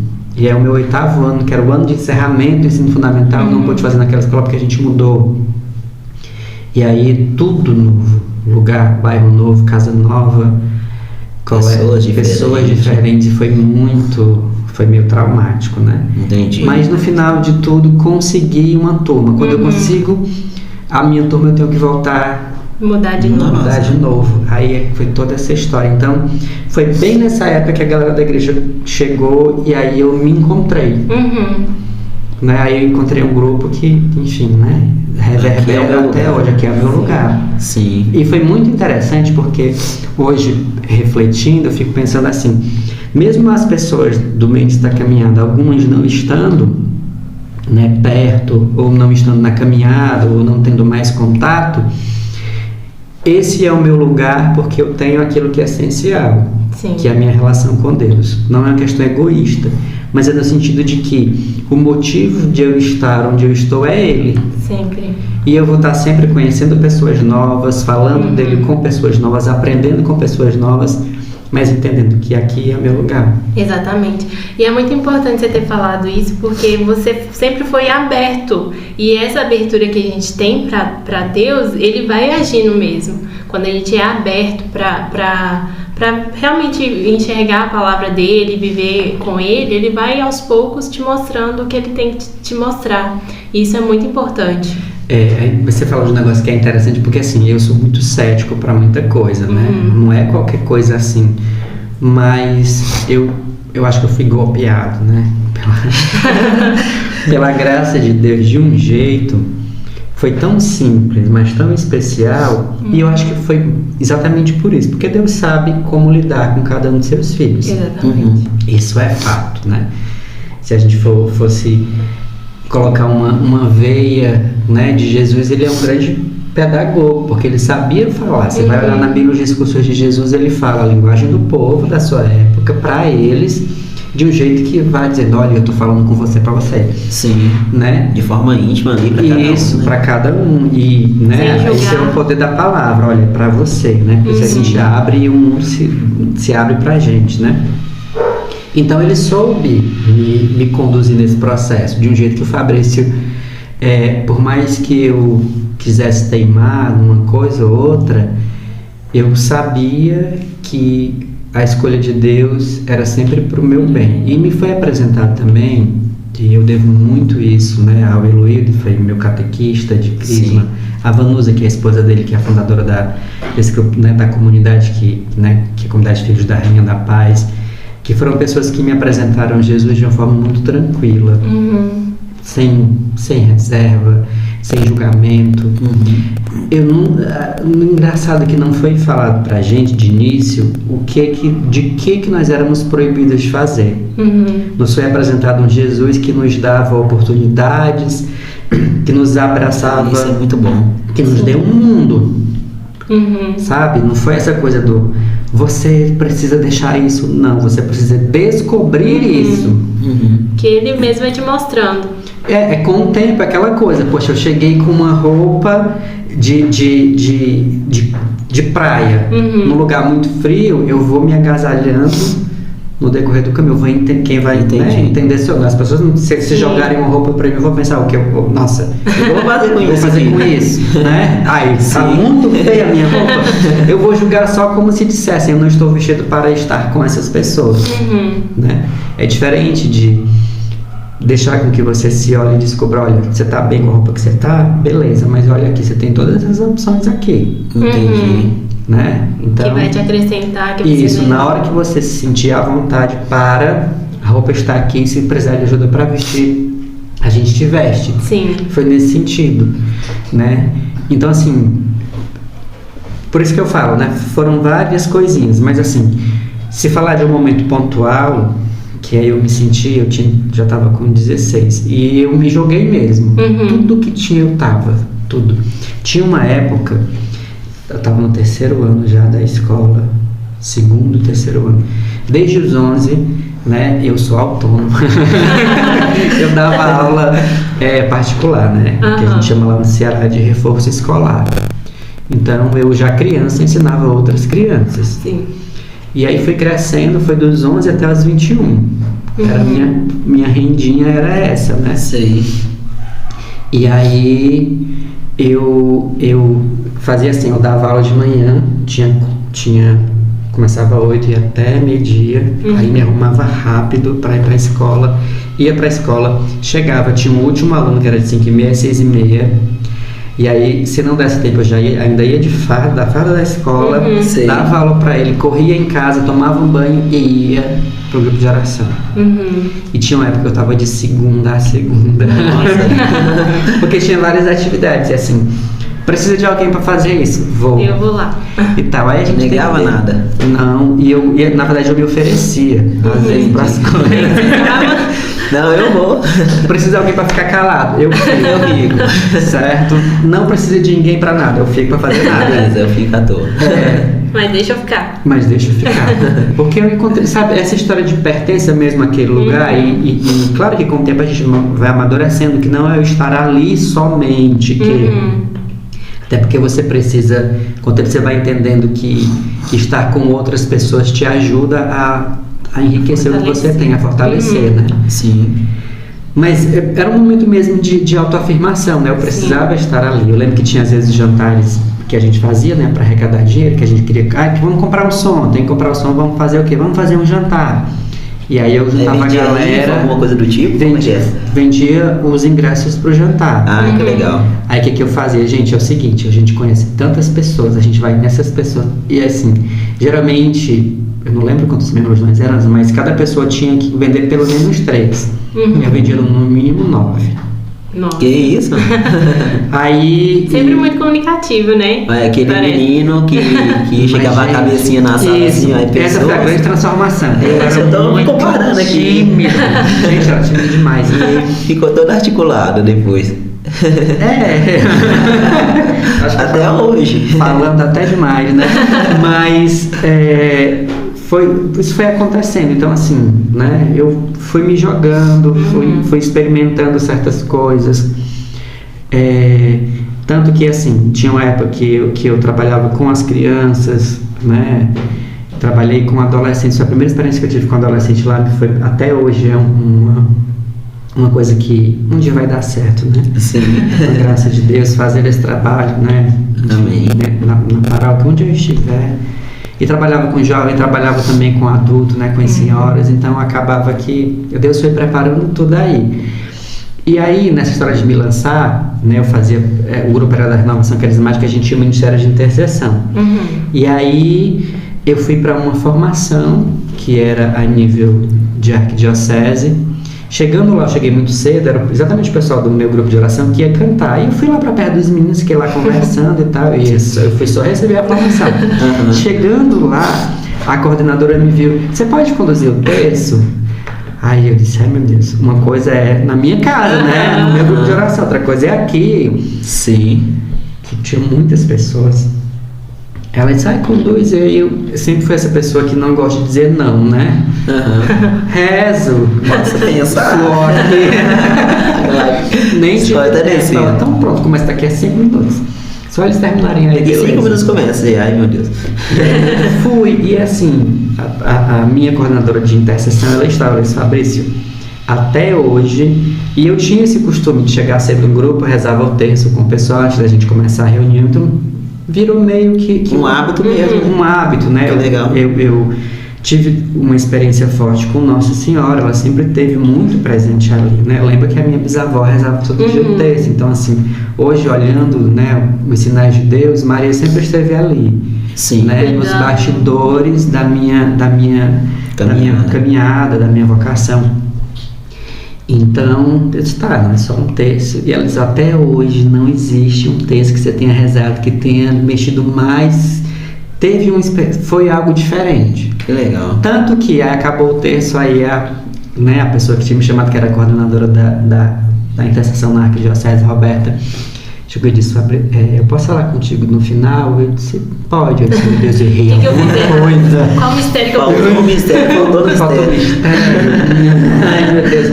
E é o meu 8º ano, que era o ano de encerramento do ensino fundamental. Não pude fazer naquela escola porque a gente mudou. E aí tudo novo, lugar, bairro novo, casa nova, pessoas diferentes. E foi meio traumático, né? Entendi. Mas no final de tudo consegui uma turma. Quando eu consigo a minha turma, eu tenho que voltar Mudar de novo. Aí foi toda essa história. Então foi bem nessa época que a galera da igreja chegou e aí eu me encontrei. Né? Aí eu encontrei um grupo que, enfim, né, reverbera até hoje, aqui é o meu lugar. Sim. E foi muito interessante porque hoje, refletindo, eu fico pensando assim, mesmo as pessoas do meio da caminhada, algumas não estando, né, perto, ou não estando na caminhada, ou não tendo mais contato, esse é o meu lugar porque eu tenho aquilo que é essencial. Sim. Que é a minha relação com Deus. Não é uma questão egoísta, mas é no sentido de que o motivo de eu estar onde eu estou é Ele. Sempre. E eu vou estar sempre conhecendo pessoas novas, falando dele com pessoas novas, aprendendo com pessoas novas, mas entendendo que aqui é meu lugar. Exatamente. E é muito importante você ter falado isso, porque você sempre foi aberto. E essa abertura que a gente tem para Deus, Ele vai agindo mesmo. Quando a gente é aberto para realmente enxergar a palavra dele, viver com ele vai aos poucos te mostrando o que ele tem que te mostrar. E isso é muito importante. Você falou de um negócio que é interessante, porque assim, eu sou muito cético para muita coisa, né? Não é qualquer coisa assim, mas eu acho que eu fui golpeado, né? Pela graça de Deus, de um jeito, foi tão simples, mas tão especial, e eu acho que foi exatamente por isso, porque Deus sabe como lidar com cada um de seus filhos. Exatamente. Isso é fato, né? Se a gente fosse colocar uma veia, né, de Jesus, ele é um grande pedagogo, porque ele sabia falar. Você vai olhar na Bíblia os discursos de Jesus, ele fala a linguagem do povo da sua época para eles, de um jeito que vai dizendo, olha, eu tô falando com você para você. Sim, né? De forma íntima ali para cada um. Isso, para cada um. E, né, esse é o poder da palavra, olha, para você, né? Porque se a gente abre e o mundo se abre pra gente, né? Então ele soube me conduzir nesse processo de um jeito que o Fabrício, por mais que eu quisesse teimar numa coisa ou outra, eu sabia que a escolha de Deus era sempre para o meu bem. E me foi apresentado também, e eu devo muito isso, né, ao Eloído, foi meu catequista de Crisma, a Vanusa, que é a esposa dele, que é a fundadora desse grupo, né, da comunidade, que é a comunidade Filhos da Rainha da Paz, que foram pessoas que me apresentaram Jesus de uma forma muito tranquila, sem reserva, sem julgamento. Engraçado que não foi falado pra gente de início de que nós éramos proibidos de fazer. Nos foi apresentado um Jesus que nos dava oportunidades, que nos abraçava. Isso é muito bom. Que nos deu um mundo. Sabe? Não foi essa coisa do você precisa deixar isso. Não, você precisa descobrir isso. Que ele mesmo vai te mostrando. Com o tempo, aquela coisa. Poxa, eu cheguei com uma roupa de praia, num lugar muito frio, eu vou me agasalhando no decorrer do caminho. Quem vai entender as pessoas, se jogarem uma roupa pra mim, eu vou pensar o que eu vou fazer com isso, né? Ai, tá muito feia a minha roupa. Eu vou julgar só como se dissessem, eu não estou vestido para estar com essas pessoas, né? É diferente de deixar com que você se olhe e descubra, olha, você tá bem com a roupa que você tá, beleza, mas olha aqui, você tem todas as opções aqui. Entendi. Né? Então, que vai te acrescentar. Isso, na hora que você se sentir à vontade para, a roupa está aqui, se precisar de ajuda para vestir, a gente te veste. Sim. Foi nesse sentido, né? Então, assim, por isso que eu falo, né? Foram várias coisinhas, mas assim, se falar de um momento pontual, que aí eu me senti, já estava com 16, e eu me joguei mesmo. Tudo que tinha eu tava, tudo. Tinha uma época, eu estava no 3º ano já da escola, 2º, 3º ano. Desde os 11, né, eu sou autônomo. Eu dava aula particular, né, que a gente chama lá no Ceará de reforço escolar. Então, eu já criança ensinava outras crianças. Sim. E aí fui crescendo, foi dos 11 até os 21. Era minha rendinha era essa, né? Sei. E aí eu fazia assim, eu dava aula de manhã, começava às 8 e ia até meio-dia, aí me arrumava rápido para ir para a escola, ia para a escola, chegava, tinha um último aluno que era de 5h30 às 6h30, e aí se não desse tempo eu já ainda ia de farda, da farda da escola, dava aula para ele, corria em casa, tomava um banho e ia pro grupo de oração. E tinha uma época que eu tava de segunda a segunda. Nossa. Porque tinha várias atividades, e assim, precisa de alguém para fazer isso? Vou. Eu vou lá. E tal, aí a gente negava nada. Não, e na verdade eu me oferecia, às vezes, pras coisas. Não, eu vou. Precisa de alguém pra ficar calado. Eu fico. Certo? Não precisa de ninguém pra nada. Eu fico pra fazer nada. Beleza, eu fico à toa. Mas deixa eu ficar. Mas deixa eu ficar. Porque eu encontrei, sabe, essa história de pertença mesmo àquele lugar. E claro que com o tempo a gente vai amadurecendo, que não é eu estar ali somente. Até porque você precisa, com o tempo você vai entendendo que estar com outras pessoas te ajuda a enriquecer o que você tem, a fortalecer, né? Sim. Mas era um momento mesmo de autoafirmação, né? Eu precisava estar ali. Eu lembro que tinha às vezes jantares que a gente fazia, né? Para arrecadar dinheiro, que a gente queria... vamos comprar um som, tem que comprar um som, vamos fazer o quê? Vamos fazer um jantar. E aí eu juntava a galera... alguma coisa do tipo? Vendia os ingressos pro jantar. Ah, que legal. Aí o que eu fazia? Gente, é o seguinte, a gente conhece tantas pessoas, a gente vai nessas pessoas... E assim, geralmente... Eu não lembro quantos membros nós éramos, mas cada pessoa tinha que vender pelo menos 3. Eu vendia no mínimo 9. Nossa. Que isso? Aí... Sempre muito comunicativo, né? É aquele menino que chegava a cabecinha na sala assim, aí pessoas... Essa foi a grande transformação. Eu tô me comparando aqui. Tímido. Gente, era tímido demais. E ficou todo articulado depois. Acho que até hoje. Falando até demais, né? Mas... isso foi acontecendo, então assim, né, eu fui me jogando, fui experimentando certas coisas, tanto que assim, tinha uma época que eu trabalhava com as crianças, né, trabalhei com adolescentes, a primeira experiência que eu tive com adolescente lá foi, até hoje é uma coisa que um dia vai dar certo, né? Sim. Com a graça de Deus, fazer esse trabalho, né? Amém. Na paróquia, onde eu estiver. E trabalhava com jovem, trabalhava também com adulto, né, com as senhoras, então acabava que Deus foi preparando tudo aí. E aí, nessa história de me lançar, né, eu fazia o grupo era da Renovação Carismática, a gente tinha o Ministério de Intercessão. E aí eu fui para uma formação que era a nível de arquidiocese. Chegando lá, eu cheguei muito cedo, era exatamente o pessoal do meu grupo de oração que ia cantar. E eu fui lá para perto dos meninos, fiquei lá conversando e tal. E eu fui só receber a formação. Chegando lá, a coordenadora me viu, você pode conduzir o terço? Aí eu disse, ai meu Deus, uma coisa é na minha casa, né? No meu grupo de oração, outra coisa é aqui. Sim. Que tinha muitas pessoas. Ela disse, conduz. Eu sempre fui essa pessoa que não gosta de dizer não, né? Rezo. Nossa, pensar. Nem só então pronto, começa daqui a 5 minutos. Só eles terminarem aí. Daqui 5 minutos começa. Ai meu Deus. Fui. E assim, a minha coordenadora de intercessão, ela estava, ela disse, Fabrício, até hoje, e eu tinha esse costume de chegar cedo no grupo, rezava o terço com o pessoal antes da gente começar a reunião, então virou meio que um hábito mesmo. Um hábito, né? Que legal. Eu tive uma experiência forte com Nossa Senhora, ela sempre esteve muito presente ali, né? Eu lembro que a minha bisavó rezava todo dia o terço, então assim, hoje olhando, né, os sinais de Deus, Maria sempre esteve ali. Sim. Né? Nos bastidores da minha caminhada, da minha vocação. Então, eu disse, não é só um terço. E ela diz, até hoje não existe um terço que você tenha rezado, que tenha mexido mais. Foi algo diferente. Que legal. Tanto que aí acabou o terço, aí a pessoa que tinha me chamado, que era a coordenadora da intercessão na Arquidiocese, Roberta, chegou e disse, eu posso falar contigo no final? Eu disse, pode. Eu disse, meu Deus, eu errei alguma coisa. Qual mistério que eu Faltou o mistério. Ai, meu Deus.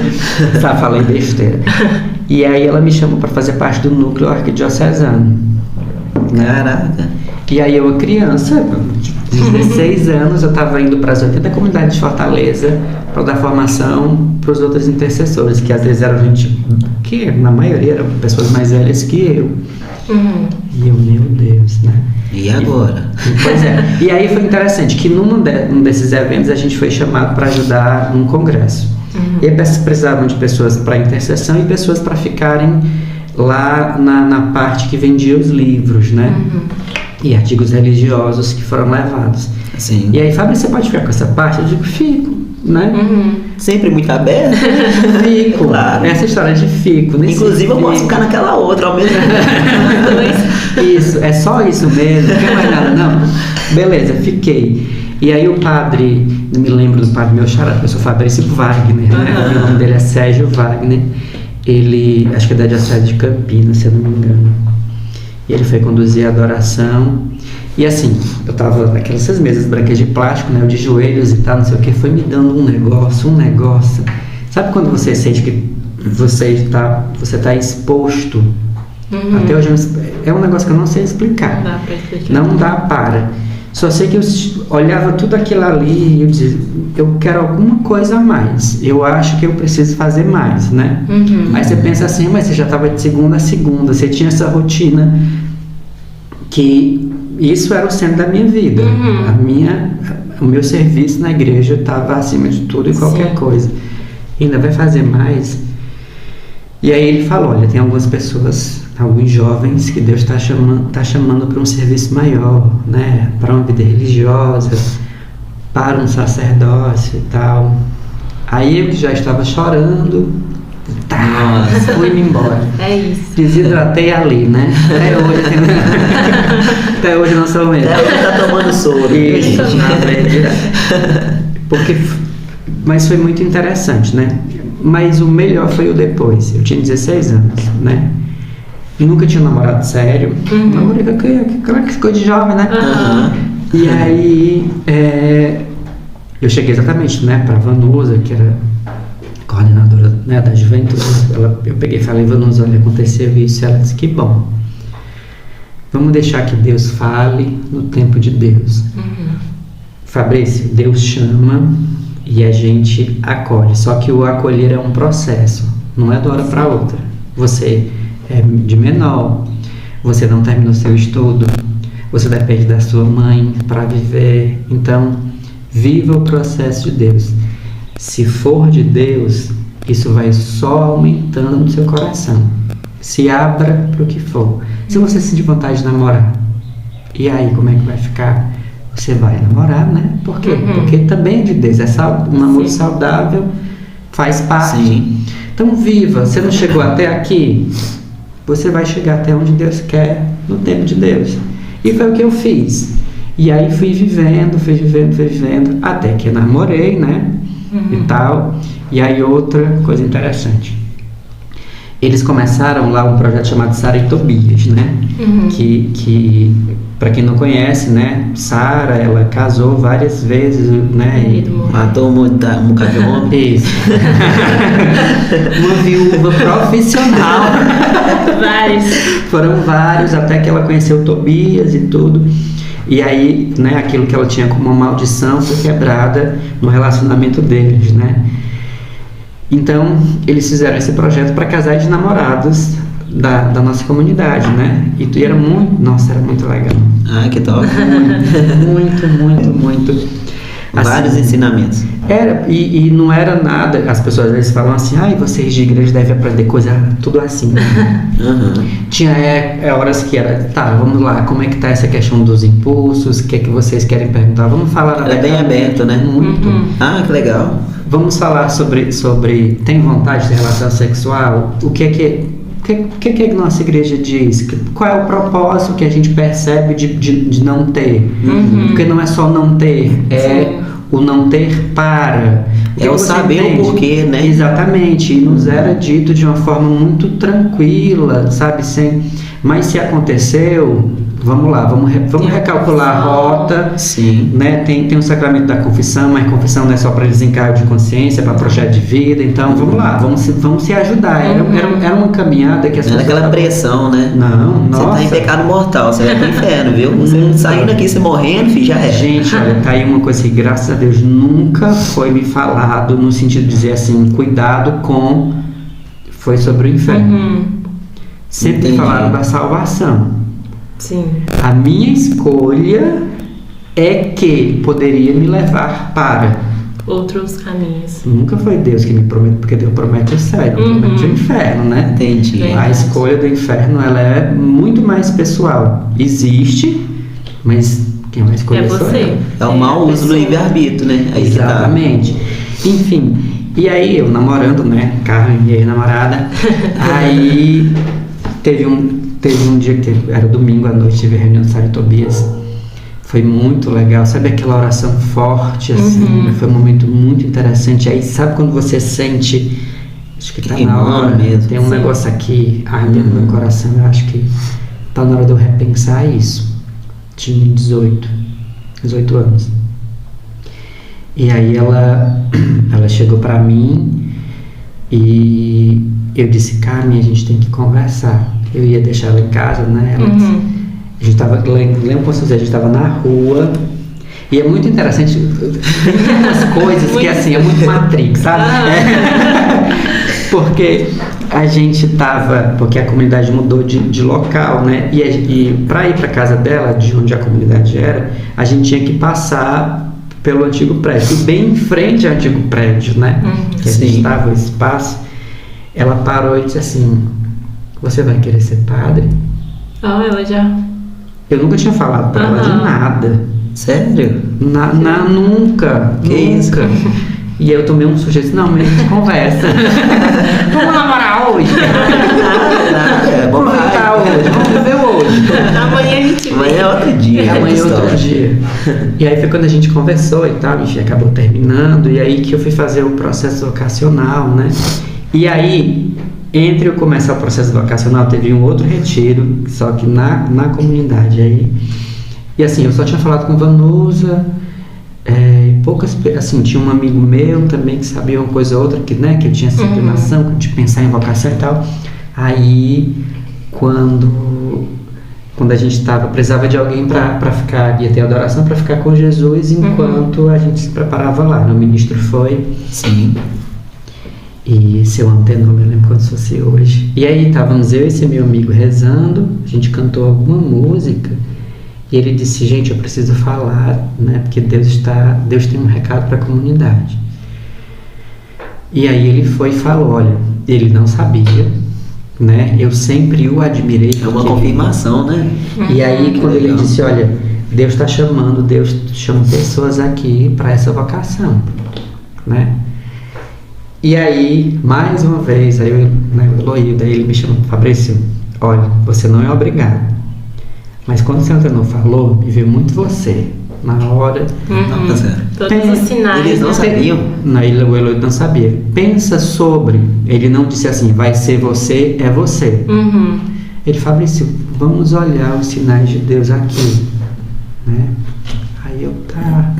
Falei besteira. E aí ela me chamou para fazer parte do núcleo arquidiocesano. Caraca. E aí eu, criança, 16 anos eu estava indo para as 80 comunidades de Fortaleza para dar formação para os outros intercessores, que às vezes eram gente que na maioria eram pessoas mais velhas que eu. E eu, meu Deus, né? E agora? Pois é. E aí foi interessante que num desses eventos a gente foi chamado para ajudar num congresso. E aí precisavam de pessoas para intercessão e pessoas para ficarem lá na parte que vendia os livros, né? E artigos religiosos que foram levados. Sim. E aí, Fábio, você pode ficar com essa parte? Eu digo, fico, né? Sempre muito aberto? Fico. Claro. Essa história de fico. Inclusive eu posso ficar naquela outra ao mesmo tempo. Isso, é só isso mesmo, não quer mais nada, não? Beleza, fiquei. E aí o padre, não me lembro do padre meu xará, eu sou Fabrício Wagner, né? O nome dele é Sérgio Wagner. Ele, acho que é da Diocese de Campinas, se eu não me engano. E ele foi conduzir a adoração. E assim, eu tava naquelas mesas brancas de plástico, né? Eu de joelhos e tal, não sei o que. Foi me dando um negócio. Sabe quando você sente que você tá exposto? Até hoje é um negócio que eu não sei explicar. Não dá pra explicar. Não dá para. Só sei que eu olhava tudo aquilo ali e eu dizia, eu quero alguma coisa a mais. Eu acho que eu preciso fazer mais, né? Aí você pensa assim, mas você já estava de segunda a segunda, você tinha essa rotina que isso era o centro da minha vida. O meu serviço na igreja estava acima de tudo e qualquer coisa. Ainda vai fazer mais? E aí ele falou, olha, tem algumas pessoas, alguns jovens que Deus está chamando para um serviço maior, né? Para uma vida religiosa, para um sacerdócio e tal. Aí eu já estava chorando, fui-me embora. É isso. Desidratei ali, né? Até hoje não sou mesmo. Até hoje tá tomando soro. Isso, mas foi muito interessante, né? Mas o melhor foi o depois. Eu tinha 16 anos, né? Nunca tinha namorado sério. Namorei aquela coisa de jovem, né? E aí eu cheguei exatamente, né, para Vanusa, que era coordenadora, né, da juventude. Eu peguei e falei, Vanusa, olha, aconteceu isso. Ela disse, que bom. Vamos deixar que Deus fale no tempo de Deus. Fabrício, Deus chama e a gente acolhe. Só que o acolher é um processo, não é de uma hora para outra. Você é de menor, você não terminou seu estudo, você depende da sua mãe para viver. Então, viva o processo de Deus. Se for de Deus, isso vai só aumentando no seu coração. Se abra para o que for. Se você sentir vontade de namorar, e aí como é que vai ficar? Você vai namorar, né? Por quê? Porque também é de Deus. Um namoro saudável faz parte. Sim. Então viva. Você não chegou até aqui, você vai chegar até onde Deus quer, no tempo de Deus. E foi o que eu fiz. E aí fui vivendo, até que eu namorei, né? E tal. E aí outra coisa interessante. Eles começaram lá um projeto chamado Sara e Tobias, né? Que para quem não conhece, né? Sara, ela casou várias vezes, né? Matou um bocado de homem. Isso. Uma viúva profissional. Foram vários, até que ela conheceu Tobias e tudo. E aí, né? Aquilo que ela tinha como uma maldição foi quebrada no relacionamento deles, né? Então, eles fizeram esse projeto para casais de namorados da nossa comunidade, né? E era muito legal. Ah, que top. Muito. Assim, vários ensinamentos. Era, e não era nada. As pessoas às vezes falam assim, vocês de igreja devem aprender coisa tudo assim. Tinha horas que era, vamos lá, como é que tá essa questão dos impulsos, o que é que vocês querem perguntar? Vamos falar. É bem aberto, né? Muito. Ah, que legal. Vamos falar sobre tem vontade de ter relação sexual? O que é que nossa igreja diz? Qual é o propósito que a gente percebe de não ter? Porque não é só não ter, o não ter para. É o saber o porquê, né? Exatamente. E nos era dito de uma forma muito tranquila, sabe? Mas se aconteceu, vamos lá, vamos recalcular a rota. Sim. Né? Tem o sacramento da confissão, mas confissão não é só para desencargo de consciência, é para projeto de vida. Então, vamos lá, vamos se ajudar. Era uma caminhada que as Não era pessoas... aquela pressão, né? Não, Você nossa. tá em pecado mortal, você vai pro inferno, viu? Você saindo aqui, se morrendo, filho, já é. Gente, olha, tá aí uma coisa que, graças a Deus, nunca foi me falado no sentido de dizer assim, cuidado com... Foi sobre o inferno. Sempre Entendi. falaram da salvação. Sim. A minha escolha é que poderia me levar para... Outros caminhos. Nunca foi Deus que me prometeu, porque Deus promete o céu, não promete o inferno, né? Entendi. Verdade. A escolha do inferno, ela é muito mais pessoal. Existe, mas quem vai escolher É sou você. eu. É o mau uso do livre-arbítrio, né? Aí que tá. Exatamente. Enfim, e aí eu namorando, né? Carmen, minha ex-namorada. Aí teve um dia que era domingo à noite, tive a reunião do Sário Tobias. Foi muito legal, sabe aquela oração forte, assim, foi um momento muito interessante. Aí sabe quando você sente, acho que tá na Queimando hora, mesmo. tem um Sim. negócio aqui ardendo no meu coração, eu acho que tá na hora de eu repensar isso. Tinha 18 anos. E aí ela chegou pra mim e eu disse, Carmen, a gente tem que conversar. Eu ia deixar ela em casa, né? Ela disse, a gente tava, lembro como dizer, a gente tava na rua. E é muito interessante, tem umas coisas que assim, é muito Matrix, sabe? Porque a gente tava, porque a comunidade mudou de local, né? E para ir para casa dela, de onde a comunidade era, a gente tinha que passar pelo antigo prédio. E bem em frente ao antigo prédio, né? Que a gente Sim. tava, o espaço. Ela parou e disse assim, você vai querer ser padre? Ela já... Eu nunca tinha falado pra ela de nada. Sério? Nunca. Que isso? Nunca. E eu tomei um sujeito, não, mas a gente conversa. Vamos namorar hoje. Nada, é Vamos bobagem. jantar hoje. Vamos viver hoje. Amanhã a gente Amanhã é outro dia. Amanhã é outro história. dia. E aí foi quando a gente conversou e tal, enfim, acabou terminando. E aí que eu fui fazer o processo vocacional, né? E aí, entre eu começar o processo vocacional, teve um outro retiro, só que na comunidade. Aí, e assim, eu só tinha falado com Vanusa, poucas, assim, tinha um amigo meu também que sabia uma coisa ou outra, que, né, que eu tinha essa inclinação de pensar em vocação e tal. Aí, quando a gente precisava de alguém para ficar, ia ter adoração para ficar com Jesus enquanto a gente se preparava lá. O ministro foi. Sim. E seu antenor, eu lembro quando se fosse hoje. E aí estávamos eu e esse meu amigo rezando, a gente cantou alguma música, e ele disse, gente, eu preciso falar, né, porque Deus tem um recado para a comunidade. E aí ele foi e falou, olha, ele não sabia, né, eu sempre o admirei. É uma porque- confirmação, né? E aí quando ele Legal. disse, olha, Deus está chamando, Deus chama pessoas aqui para essa vocação, né? E aí, mais uma vez, aí eu, né, o Eloy, daí ele me chamou, Fabrício, olha, você não é obrigado, mas quando o seu antenor falou, me veio muito você, na hora. Nossa. Todos os sinais. Eles não né? sabiam. Não, o Eloy não sabia. Pensa sobre, ele não disse assim, vai ser você, é você. Ele, Fabrício, vamos olhar os sinais de Deus aqui, né? Aí eu, tá.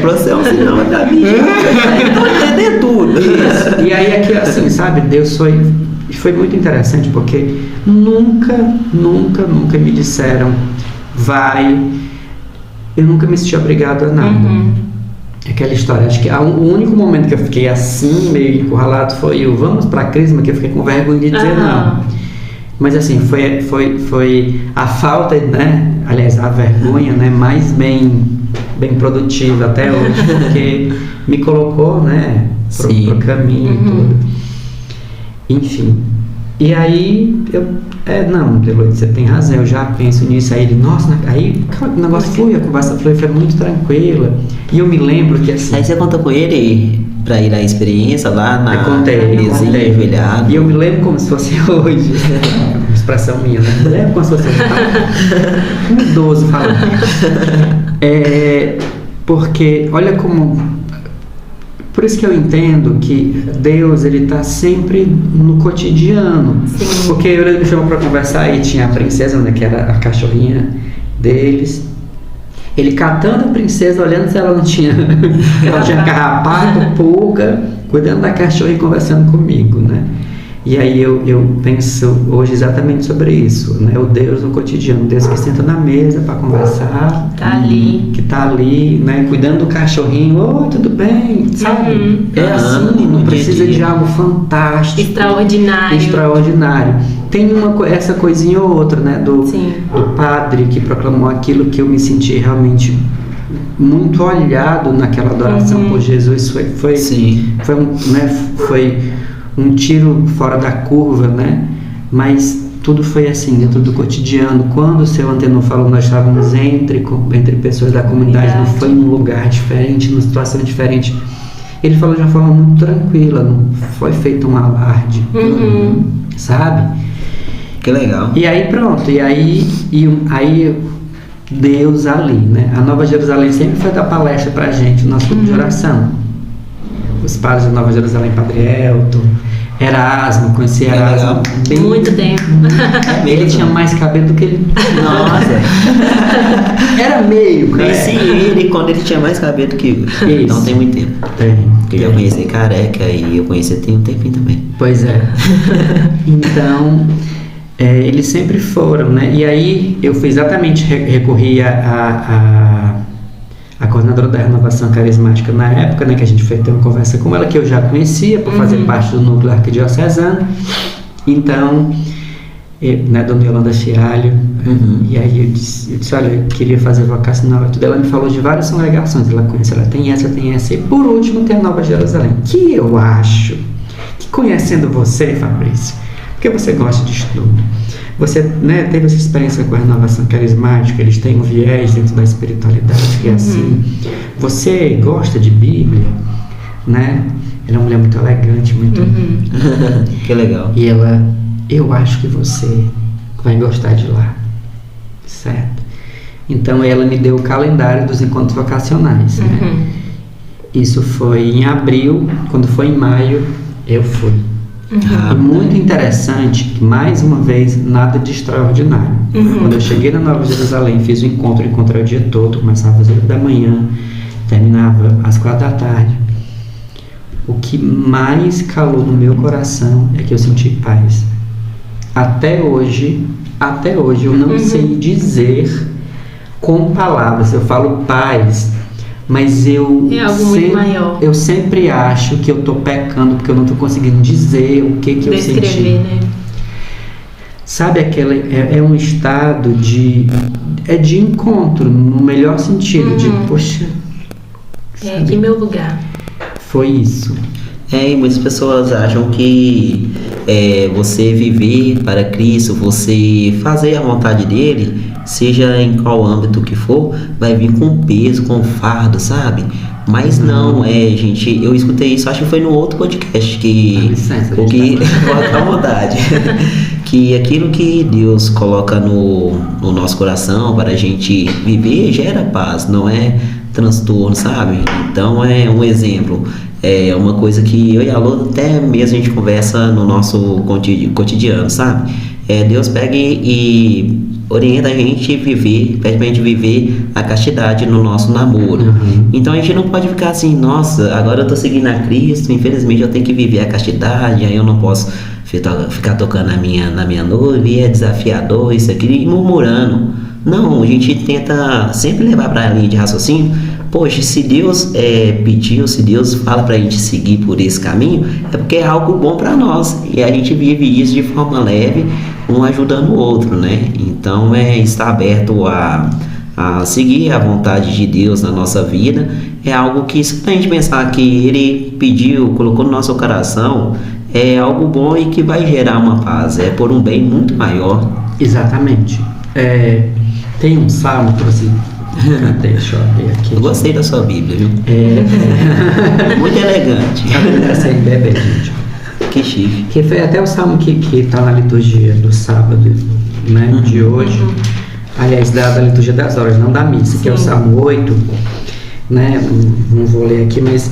Pra você é um sinal da vida. Então entender tudo. Isso. E aí aqui assim, sabe, Deus foi muito interessante porque nunca me disseram vai, eu nunca me senti obrigado a nada. Aquela história, acho que o único momento que eu fiquei assim, meio encurralado, foi o vamos pra Crisma, que eu fiquei com vergonha de dizer não. Mas assim, foi a falta, né, aliás, a vergonha, né, mais bem produtiva até hoje, porque me colocou, né, pro caminho e tudo. Enfim. E aí, não, Eloy, você tem razão, eu já penso nisso. Aí ele, nossa, aí o negócio flui, a conversa flui, foi muito tranquila. E eu me lembro que assim... Aí você conta com ele pra ir à experiência lá na Eu contei. ajoelhado. E eu me lembro como se fosse hoje. Expressão minha, né? Me lembro como se fosse hoje. Um idoso falando. Porque, olha como... Por isso que eu entendo que Deus, ele está sempre no cotidiano. Sim. Porque ele me chamou para conversar e tinha a princesa, né, que era a cachorrinha deles. Ele catando a princesa, olhando se ela não tinha, ela tinha carrapato, pulga, cuidando da cachorra e conversando comigo, né? E aí eu penso hoje exatamente sobre isso, né? O Deus no cotidiano, Deus que senta na mesa para conversar, Tá ali. que tá ali, né? Cuidando do cachorrinho, oi, tudo bem, sabe? É assim, não precisa de algo fantástico, extraordinário. Tem essa coisinha ou outra, né? Do padre que proclamou aquilo que eu me senti realmente muito olhado naquela adoração por Jesus. Foi um tiro fora da curva, né? Mas tudo foi assim, dentro do cotidiano. Quando o seu Antenor falou, nós estávamos entre pessoas da comunidade, não foi num lugar diferente, numa situação diferente. Ele falou de uma forma muito tranquila, não foi feito um alarde, sabe? Que legal. E aí pronto, aí Deus ali, né? A Nova Jerusalém sempre foi dar palestra pra gente, no nosso grupo de oração. Os padres da Nova Jerusalém, Padre Elton, Erasmo, conheci Erasmo. Muito tempo. Ele tinha mais cabelo do que ele. Nossa. Era meio, né? Conheci ele quando ele tinha mais cabelo que eu. Isso. Não tem muito tempo. Porque eu já conheci careca e eu conheci tem um tempinho também. Pois é. Então, eles sempre foram, né? E aí eu fui exatamente recorri a coordenadora da Renovação Carismática na época, né, que a gente foi ter uma conversa com ela, que eu já conhecia por fazer parte do núcleo arquidiocesano. Então, né, Dona Yolanda Fialho, e aí eu disse, olha, eu queria fazer vocacional e tudo. Ela me falou de várias congregações, ela conhece, ela tem essa, e por último tem a Nova Jerusalém, que eu acho que, conhecendo você, Fabrício, porque você gosta de estudo, você, né, teve essa experiência com a Renovação Carismática, eles têm um viés dentro da espiritualidade que é assim. Você gosta de Bíblia, né? Ela é uma mulher muito elegante, muito... Que legal. E eu acho que você vai gostar de lá, certo? Então ela me deu o calendário dos encontros vocacionais, né? Isso foi em abril, quando foi em maio, eu fui. E muito interessante que, mais uma vez, nada de extraordinário. Quando eu cheguei na Nova Jerusalém, fiz o encontro o dia todo, começava às 8 da manhã, terminava às 4 da tarde. O que mais calou no meu coração é que eu senti paz. Até hoje eu não sei dizer com palavras. Eu falo paz, mas eu sempre acho que eu estou pecando porque eu não estou conseguindo dizer o que eu senti. Né? Sabe, é um estado de encontro, no melhor sentido, de poxa, aqui é meu lugar. Foi isso. E muitas pessoas acham que você viver para Cristo, você fazer a vontade dele, seja em qual âmbito que for, vai vir com peso, com fardo, sabe? Mas não, gente, eu escutei isso, acho que foi no outro podcast que... Pode à vontade. Que aquilo que Deus coloca no nosso coração para a gente viver gera paz, não é transtorno, sabe? Então é um exemplo. É uma coisa que eu e a Lô até mesmo a gente conversa no nosso cotidiano, sabe? Deus pega e orienta a gente a viver, pede pra gente viver a castidade no nosso namoro. Então a gente não pode ficar assim, nossa, agora eu tô seguindo a Cristo, infelizmente eu tenho que viver a castidade, aí eu não posso ficar tocando na minha noiva, e é desafiador isso aqui, e murmurando. Não, a gente tenta sempre levar para a linha de raciocínio. Poxa, se Deus pediu, se Deus fala pra gente seguir por esse caminho, é porque é algo bom para nós. E a gente vive isso de forma leve, um ajudando o outro, né? Então estar aberto a seguir a vontade de Deus na nossa vida é algo que, se a gente pensar que Ele pediu, colocou no nosso coração, é algo bom e que vai gerar uma paz, é por um bem muito maior. Exatamente. Tem um salmo para você. Deixa eu abrir aqui. Eu gostei da sua Bíblia, viu? Muito elegante. Essa aí, bebê, gente. Que chique. Que foi até o salmo que está na liturgia do sábado, né, de hoje. Aliás, da liturgia das horas, não da missa, que é o salmo 8. Né? Não vou ler aqui, mas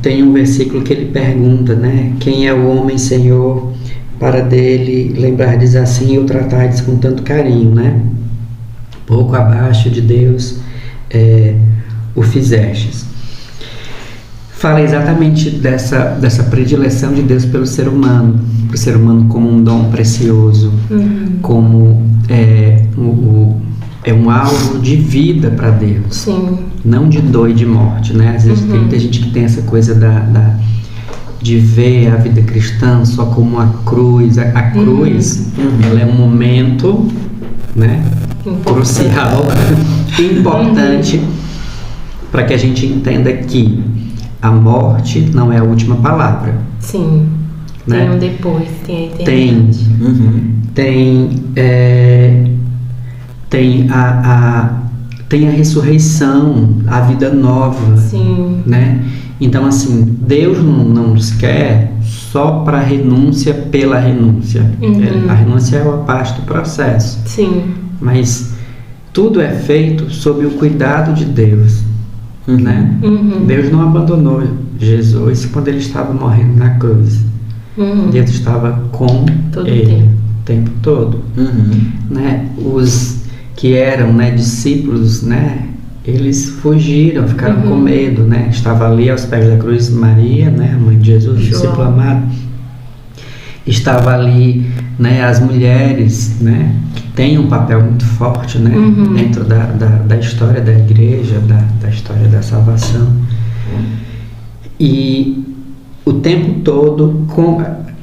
Tem um versículo que ele pergunta, né? Quem é o homem, Senhor, para dele lembrardes assim e o tratardes com tanto carinho, né? Pouco abaixo de Deus o fizestes. Fala exatamente dessa predileção de Deus pelo ser humano, para o ser humano como um dom precioso, como um alvo de vida para Deus. Sim. Não de dor e de morte, né? Às vezes tem muita gente que tem essa coisa de ver a vida cristã só como a cruz. A cruz, ela é um momento, né? Crucial, importante, para que a gente entenda que a morte não é a última palavra. Sim. Né? Tem um depois, tem a eternidade. Tem a ressurreição, a vida nova. Sim. Né? Então, assim, Deus não nos quer só para renúncia pela renúncia. A renúncia é uma parte do processo. Sim. Mas tudo é feito sob o cuidado de Deus. Né? Deus não abandonou Jesus quando ele estava morrendo na cruz. Deus estava com ele o tempo todo. Né? Os que eram, né, discípulos, né, eles fugiram, ficaram com medo, né? Estava ali aos pés da cruz Maria, né, a mãe de Jesus, o discípulo amado. Estava ali, né, as mulheres, né, que têm um papel muito forte, né, dentro da história da igreja, da história da salvação. E o tempo todo,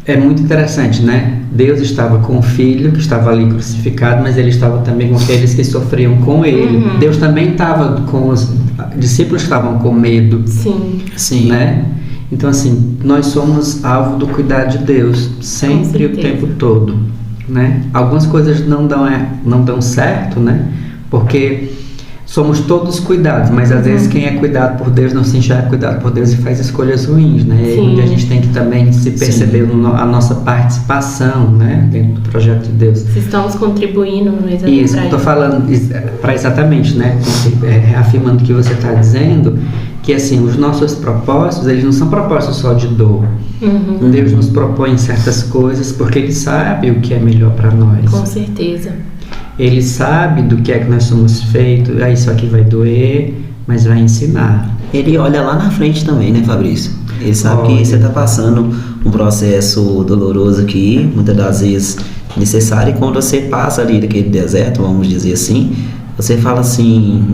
é muito interessante, né? Deus estava com o Filho, que estava ali crucificado, mas ele estava também com aqueles que sofriam com ele. Deus também estava com os discípulos que estavam com medo. Sim. Né? Então, assim, nós somos alvo do cuidado de Deus, sempre, o tempo todo, né? Algumas coisas não dão certo, né? Porque somos todos cuidados, mas às vezes quem é cuidado por Deus não se enxerga cuidado por Deus e faz escolhas ruins, né? E onde a gente tem que também se perceber a nossa participação, né? Dentro do projeto de Deus. Se estamos contribuindo exatamente. Isso, estou falando para exatamente, né? Reafirmando o que você está dizendo, que assim, os nossos propósitos, eles não são propósitos só de dor. Deus nos propõe certas coisas porque Ele sabe o que é melhor para nós. Com certeza. Ele sabe do que é que nós somos feitos. Isso aqui vai doer, mas vai ensinar. Ele olha lá na frente também, né, Fabrício? Ele sabe que você está passando um processo doloroso aqui, muitas das vezes necessário, e quando você passa ali daquele deserto, vamos dizer assim, você fala assim,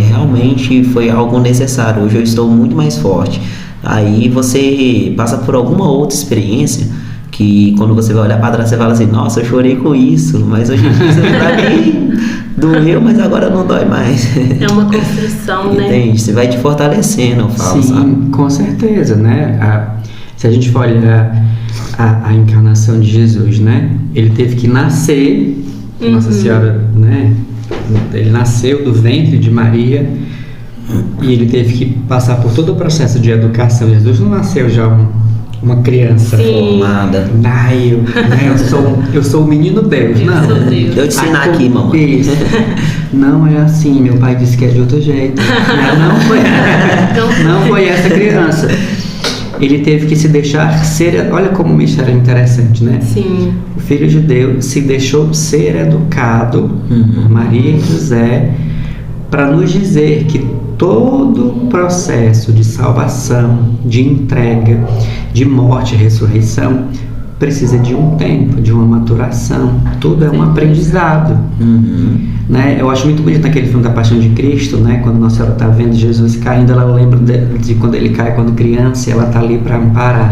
realmente foi algo necessário, hoje eu estou muito mais forte. Aí você passa por alguma outra experiência que quando você vai olhar para trás você fala assim, nossa, eu chorei com isso, mas hoje em dia você tá ali, doeu, mas agora não dói mais. É uma construção, né? Entende? Você vai te fortalecendo, eu falo, sim, sabe? Com certeza, né? Se a gente for olhar a encarnação de Jesus, né? Ele teve que nascer, Nossa Senhora, né? Ele nasceu do ventre de Maria e ele teve que passar por todo o processo de educação. Jesus não nasceu já uma criança formada. Eu sou o menino Deus. Não. Eu te ensinar aqui, mamãe. Isso. Não é assim. Meu pai disse que é de outro jeito. Não foi essa criança. Ele teve que se deixar ser. Olha como o mistério é interessante, né? Sim. O Filho de Deus se deixou ser educado por Maria e José para nos dizer que todo o processo de salvação, de entrega, de morte e ressurreição precisa de um tempo, de uma maturação. Tudo é um aprendizado. Né? Eu acho muito bonito naquele filme da Paixão de Cristo, né? Quando Nossa Senhora está vendo Jesus caindo, ela lembra de quando ele cai quando criança e ela está ali para amparar.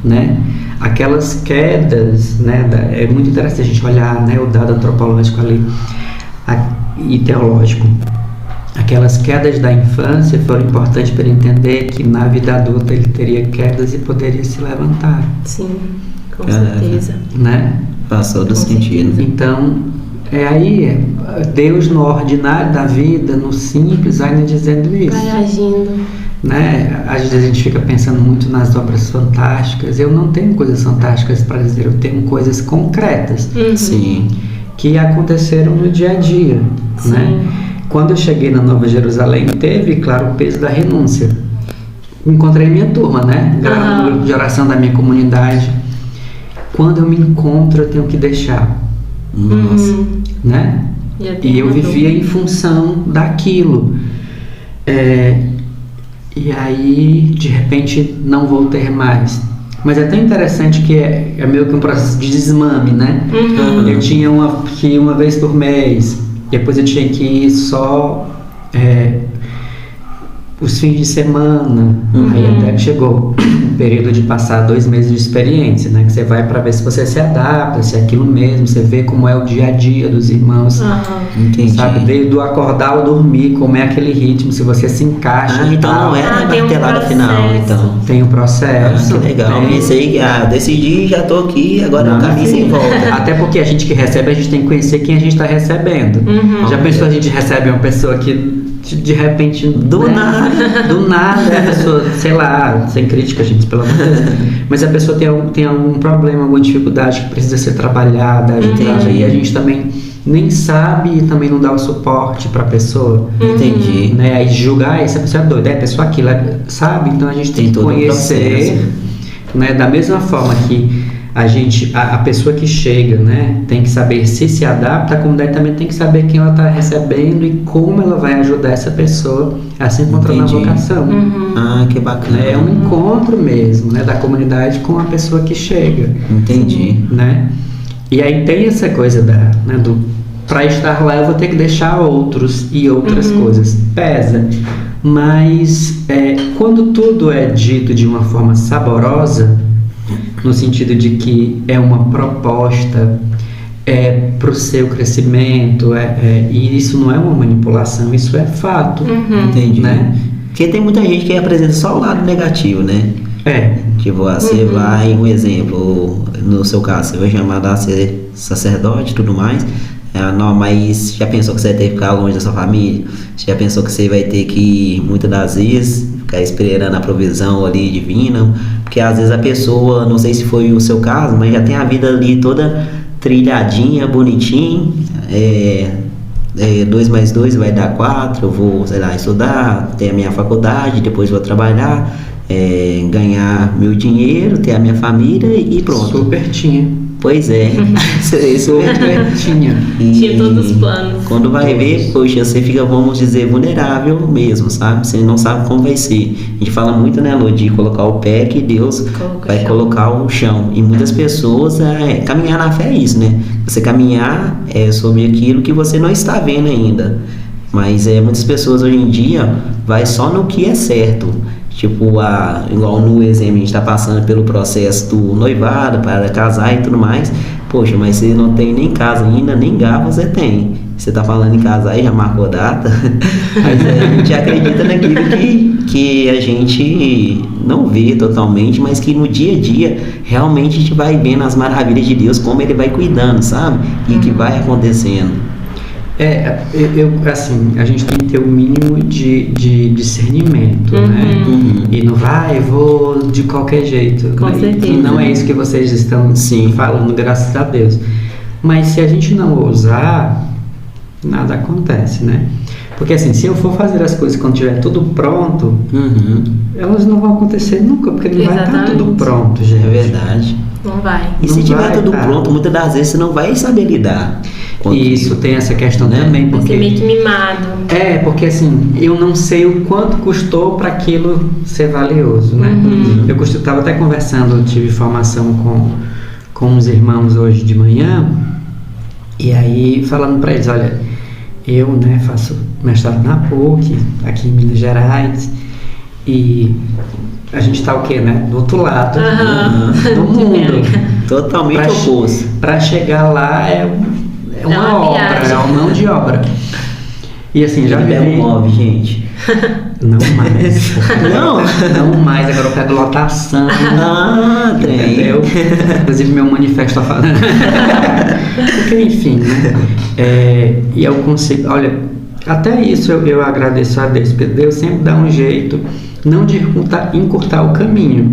Né? Aquelas quedas, né? É muito interessante a gente olhar, né, o dado antropológico ali e teológico. Aquelas quedas da infância foram importantes para ele entender que na vida adulta ele teria quedas e poderia se levantar. Sim, com certeza. Né? Passou do sentido. Então, Deus no ordinário da vida, no simples, vai nos dizendo isso. Vai agindo. Né? Às vezes a gente fica pensando muito nas obras fantásticas. Eu não tenho coisas fantásticas para dizer, eu tenho coisas concretas. Sim. Que aconteceram no dia a dia. Né? quando eu cheguei na Nova Jerusalém, teve, claro, o peso da renúncia. Encontrei minha turma, né? No grupo de oração da minha comunidade. Quando eu me encontro, eu tenho que deixar. Nossa. Né? E eu vivia em função daquilo. E aí, de repente, não vou ter mais. Mas é tão interessante que é meio que um processo de desmame, né? Eu tinha que ir uma vez por mês. Depois eu tinha que ir só os fins de semana. Aí até que chegou o período de passar 2 meses de experiência, né? Que você vai para ver se você se adapta, se é aquilo mesmo, você vê como é o dia a dia dos irmãos. Entendi. Sabe? Desde o acordar ao dormir, como é aquele ritmo, se você se encaixa. Então não era a martelada final, então. Tem o processo. Que legal. Pensei que decidi, já tô aqui, agora não, caminho sem volta. Até porque a gente que recebe, a gente tem que conhecer quem a gente está recebendo. Já pensou, a gente recebe uma pessoa que de repente do nada a pessoa, sei lá, sem crítica, gente, pelo amor de Deus, mas a pessoa tem algum problema, alguma dificuldade que precisa ser trabalhada, e a gente também nem sabe e também não dá o suporte para a pessoa. Entendi. Né? Aí julgar, essa pessoa é doida, a pessoa aquilo, sabe? Então a gente tem que conhecer, né? Da mesma forma que a pessoa que chega, né, tem que saber se adapta, a comunidade também tem que saber quem ela está recebendo e como ela vai ajudar essa pessoa a se encontrar na vocação. Que bacana. É um encontro mesmo, né, da comunidade com a pessoa que chega. Entendi. Né? E aí tem essa coisa para estar lá eu vou ter que deixar outros e outras coisas. Pesa. Mas quando tudo é dito de uma forma saborosa, no sentido de que é uma proposta para o seu crescimento, e isso não é uma manipulação, isso é fato. Entendi. Né? Porque tem muita gente que apresenta só o lado negativo, né? Tipo, você vai, um exemplo, no seu caso, você vai chamar a ser sacerdote e tudo mais. Não, mas já pensou que você vai ter que ficar longe da sua família? Já pensou que você vai ter que, muitas das vezes, ficar esperando a provisão ali divina? Porque às vezes a pessoa, não sei se foi o seu caso, mas já tem a vida ali toda trilhadinha, bonitinha. 2 mais 2 vai dar 4, eu vou, sei lá, estudar, ter a minha faculdade, depois vou trabalhar, ganhar meu dinheiro, ter a minha família e pronto. Super tinha. Pois é, tinha todos os planos. Quando vai ver, poxa, você fica, vamos dizer, vulnerável mesmo, sabe? Você não sabe como vai ser. A gente fala muito, né, Lô, de colocar o pé que Deus vai colocar o chão. E muitas pessoas, caminhar na fé é isso, né? Você caminhar sobre aquilo que você não está vendo ainda. Mas muitas pessoas hoje em dia vai só no que é certo. Tipo, igual no exemplo, a gente está passando pelo processo do noivado para casar e tudo mais. Poxa, mas você não tem nem casa ainda, nem garfo você tem. Você está falando em casar e já marcou data. Mas a gente acredita naquilo que a gente não vê totalmente, mas que no dia a dia realmente a gente vai vendo as maravilhas de Deus, como Ele vai cuidando, sabe? E que vai acontecendo. Assim, a gente tem que ter o mínimo de discernimento, né? E não vou de qualquer jeito. Com certeza. E não é isso que vocês estão falando, graças a Deus. Mas se a gente não ousar, nada acontece, né? Porque assim, se eu for fazer as coisas quando tiver tudo pronto, elas não vão acontecer nunca, porque não vai estar tudo pronto, gente. É verdade. Não vai. E se tiver tudo pronto, muitas das vezes você não vai saber lidar. Isso, tem essa questão também. Porque ser meio que mimado. Porque assim, eu não sei o quanto custou para aquilo ser valioso, né? Eu estava até conversando, tive formação com uns irmãos hoje de manhã, e aí falando para eles, olha, eu, né, faço mestrado na PUC, aqui em Minas Gerais, e a gente tá o quê, né? Do outro lado do mundo. Totalmente oposto. Para chegar lá é uma obra, é uma mão de obra. E assim, já pega um móvel, gente. Não mais. Não mais, agora eu pego lotação. Tem. Entendeu? Inclusive meu manifesto tá falando. Porque enfim, né? E eu consigo, olha, até isso eu agradeço a Deus, porque Deus sempre dá um jeito, não de encurtar o caminho,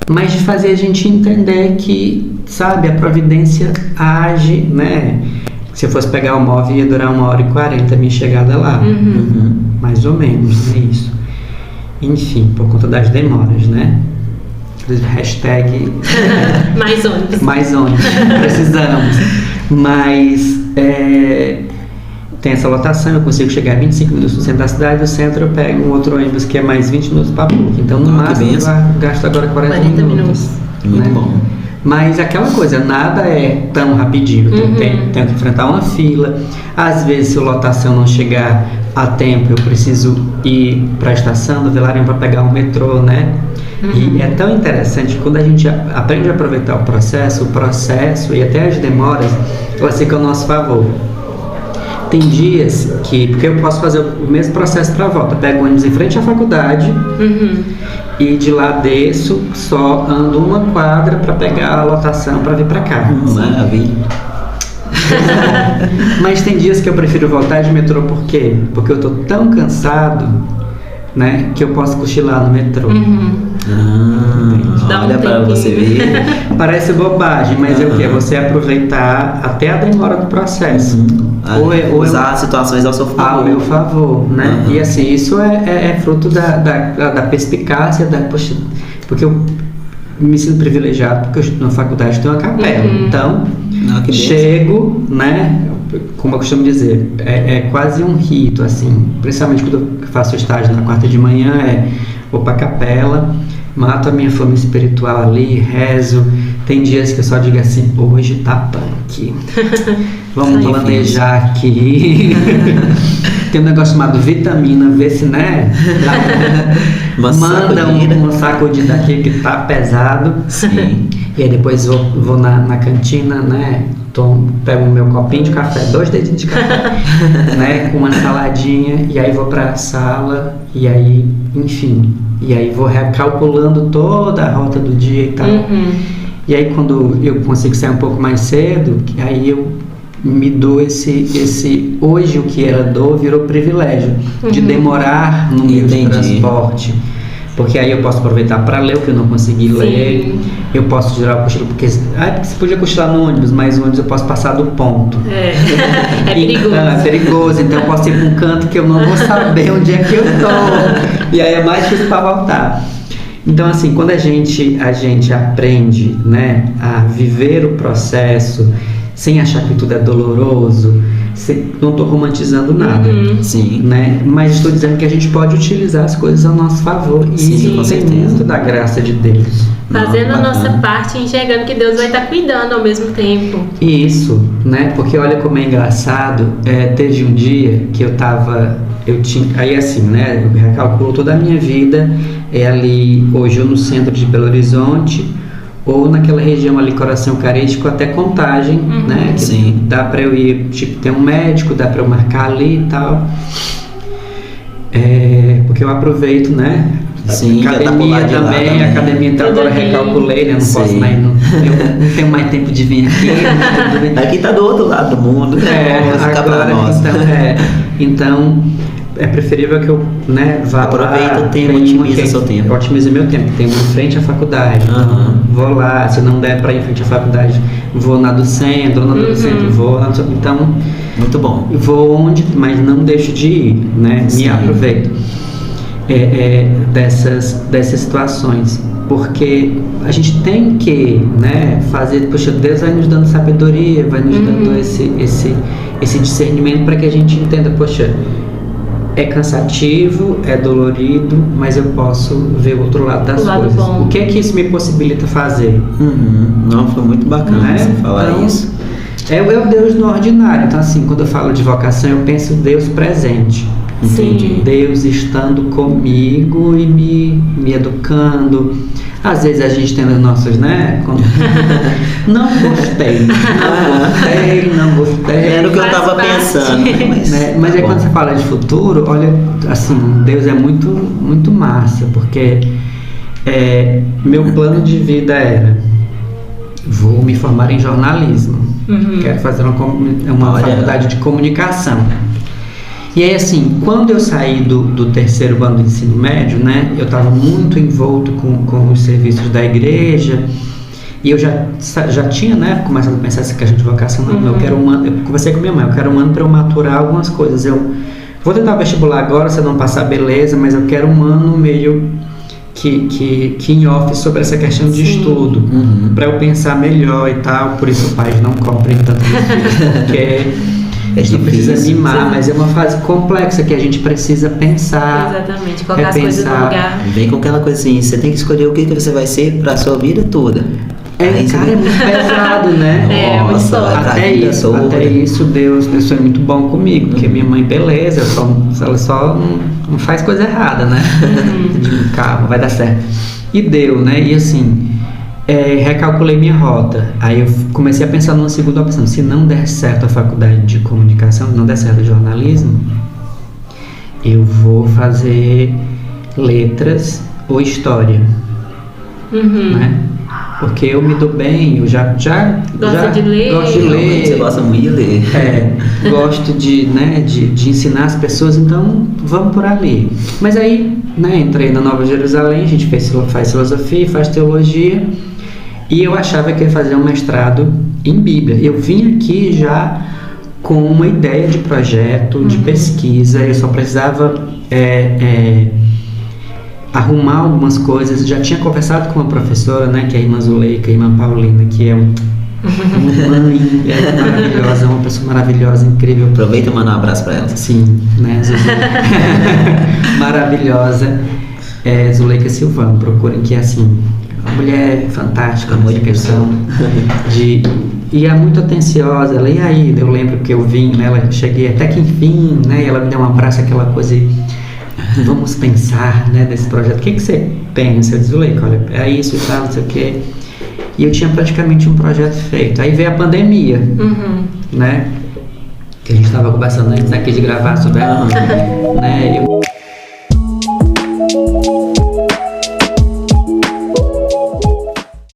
mas de fazer a gente entender que, sabe, a providência age, né? se eu fosse pegar o móvel ia durar 1h40 a minha chegada lá. Mais ou menos, é isso. Enfim, por conta das demoras, né? Hashtag Mais ônibus. mais ônibus, precisamos. Mas tem essa lotação, eu consigo chegar a 25 minutos no centro da cidade, do centro eu pego um outro ônibus que é mais 20 minutos para PUC. Então no máximo eu gasto agora 40 minutos. Muito né? bom. Mas aquela coisa, nada é tão rapidinho, tenho que enfrentar uma fila. Às vezes, se a lotação não chegar a tempo, eu preciso ir para a estação do Vilarinho para pegar um metrô, né? E é tão interessante que quando a gente aprende a aproveitar o processo e até as demoras, elas ficam ao nosso favor. Tem dias que, porque eu posso fazer o mesmo processo para a volta, pego o ônibus em frente à faculdade e de lá desço, só ando uma quadra para pegar a lotação para vir para cá. Maravilha. Mas tem dias que eu prefiro voltar de metrô, por quê? Porque eu tô tão cansado, né, que eu posso cochilar no metrô. Dá um Olha para tempinho. você ver. Parece bobagem, mas é o que? É você aproveitar até a demora do processo. Usar as situações ao seu favor. Ao meu favor, né? E assim, isso é fruto da perspicácia, poxa, porque eu me sinto privilegiado, porque eu, na faculdade tenho uma capela. Então, chego, né? Como eu costumo dizer, é quase um rito, assim, principalmente quando eu faço estágio na quarta de manhã, vou pra capela, mato a minha fome espiritual ali, rezo. Tem dias que eu só digo assim, hoje tá punk. Vamos planejar aqui. Tem um negócio chamado vitamina, vê se, né? Manda uma sacudida aqui que tá pesado. Sim. E aí depois vou na cantina, né? Pego o meu copinho de café, 2 dedinhos de café, né? Com uma saladinha, e aí vou pra sala, e aí, enfim. E aí vou recalculando toda a rota do dia e tal. E aí quando eu consigo sair um pouco mais cedo, aí eu me dou esse hoje o que era dor virou privilégio de demorar no meio de transporte, porque aí eu posso aproveitar para ler o que eu não consegui ler, eu posso tirar o cochilo, porque você podia cochilar no ônibus, mas o ônibus eu posso passar do ponto. É perigoso. Então, é perigoso, então eu posso ir para um canto que eu não vou saber onde é que eu tô, e aí é mais difícil para voltar. Então, assim, quando a gente aprende, né, a viver o processo sem achar que tudo é doloroso, não estou romantizando nada, Sim. né? Mas estou dizendo que a gente pode utilizar as coisas ao nosso favor. E Sim, com isso certeza. vem muito da graça de Deus. Fazendo a nossa Bacana. parte, enxergando que Deus vai estar cuidando ao mesmo tempo. Isso, né? Porque olha como é engraçado. Teve um dia que aí assim, né? Eu recalculo toda a minha vida. Ali, hoje eu no centro de Belo Horizonte, ou naquela região ali, Coração Eucarístico, até Contagem, né? Que Sim. dá pra eu ir, tipo, tem um médico, dá pra eu marcar ali e tal. Porque eu aproveito, né? Sim, já tá por Academia lá de lá também, a academia então Tudo agora bem. recalculei, né? Não posso Sim. mais, eu não tenho mais tempo de vir aqui. Aqui tá do outro lado do mundo. Vamos ficar pra Agora, nós. então é preferível que eu, né, vá Aproveita lá, o tempo, tem uma otimiza seu tempo. Otimize meu tempo, tem uma em frente à faculdade, então vou lá, se não der para ir em frente à faculdade, vou na do centro, do centro, vou na do centro, então Muito bom. vou onde, mas não deixo de ir, né, Sim. me aproveito dessas situações, porque a gente tem que, né, fazer, poxa, Deus vai nos dando sabedoria, vai nos dando esse discernimento para que a gente entenda, poxa, é cansativo, é dolorido, mas eu posso ver o outro lado das O lado coisas. bom. O que é que isso me possibilita fazer? Não, foi muito bacana Né? você falar Então, isso. É o Deus no ordinário. Então, assim, quando eu falo de vocação, eu penso Deus presente. Entendi. Deus estando comigo e me educando. Às vezes a gente tem os nossos, né? Não gostei. Era o que eu Faz tava parte. pensando. Mas aí tá quando bom. você fala de futuro, olha, assim, Deus é muito, muito massa, porque meu plano de vida era: vou me formar em jornalismo, quero fazer uma Olha. faculdade de comunicação. E aí, assim, quando eu saí do terceiro ano do ensino médio, né, eu estava muito envolto com os serviços da igreja, E eu já tinha, né, começado a pensar essa questão de vocação. Não, eu quero um ano, eu conversei com minha mãe, eu quero um ano para eu maturar algumas coisas. Eu vou tentar vestibular agora, se eu não passar, beleza, mas eu quero um ano meio que em off sobre essa questão de estudo, para eu pensar melhor e tal. Por isso, pais, não comprem tanto porque a gente não precisa mimar, mas é uma fase complexa que a gente precisa pensar. Exatamente, colocar as coisas no lugar. Vem com aquela coisa assim, você tem que escolher o que você vai ser pra sua vida toda. Aí Cara, é muito pesado, né? Nossa, até isso Deus foi muito bom comigo, porque minha mãe, beleza, ela só não faz coisa errada, né? Calma, vai dar certo. E deu, né? E assim, recalculei minha rota. Aí eu comecei a pensar numa segunda opção. Se não der certo a faculdade de comunicação, não der certo o jornalismo, eu vou fazer letras ou história, né? Porque eu me dou bem, eu já Gosto de ler. Você gosta muito de ler. Gosto de ensinar as pessoas, então vamos por ali. Mas aí, né, entrei na Nova Jerusalém, a gente faz filosofia, faz teologia, e eu achava que ia fazer um mestrado em Bíblia. Eu vim aqui já com uma ideia de projeto, de pesquisa, eu só precisava arrumar algumas coisas. Já tinha conversado com uma professora, né, que é a irmã Zuleika, a irmã Paulina, que é uma mãe maravilhosa, uma pessoa maravilhosa, incrível. Aproveita e manda um abraço pra ela. Sim, né, maravilhosa. Zuleika Silvano, procurem, que é assim, uma mulher fantástica, amor de pessoa. E é muito atenciosa. Ela, e aí? Eu lembro que eu vim, né, cheguei até que enfim, né, e ela me deu um abraço, aquela coisa e vamos pensar, né, nesse projeto. O que você pensa? Eu disse, Zuleika, olha, é isso e tal, não sei o quê. E eu tinha praticamente um projeto feito. Aí veio a pandemia, né, que a gente estava conversando antes aqui de gravar sobre ela, né,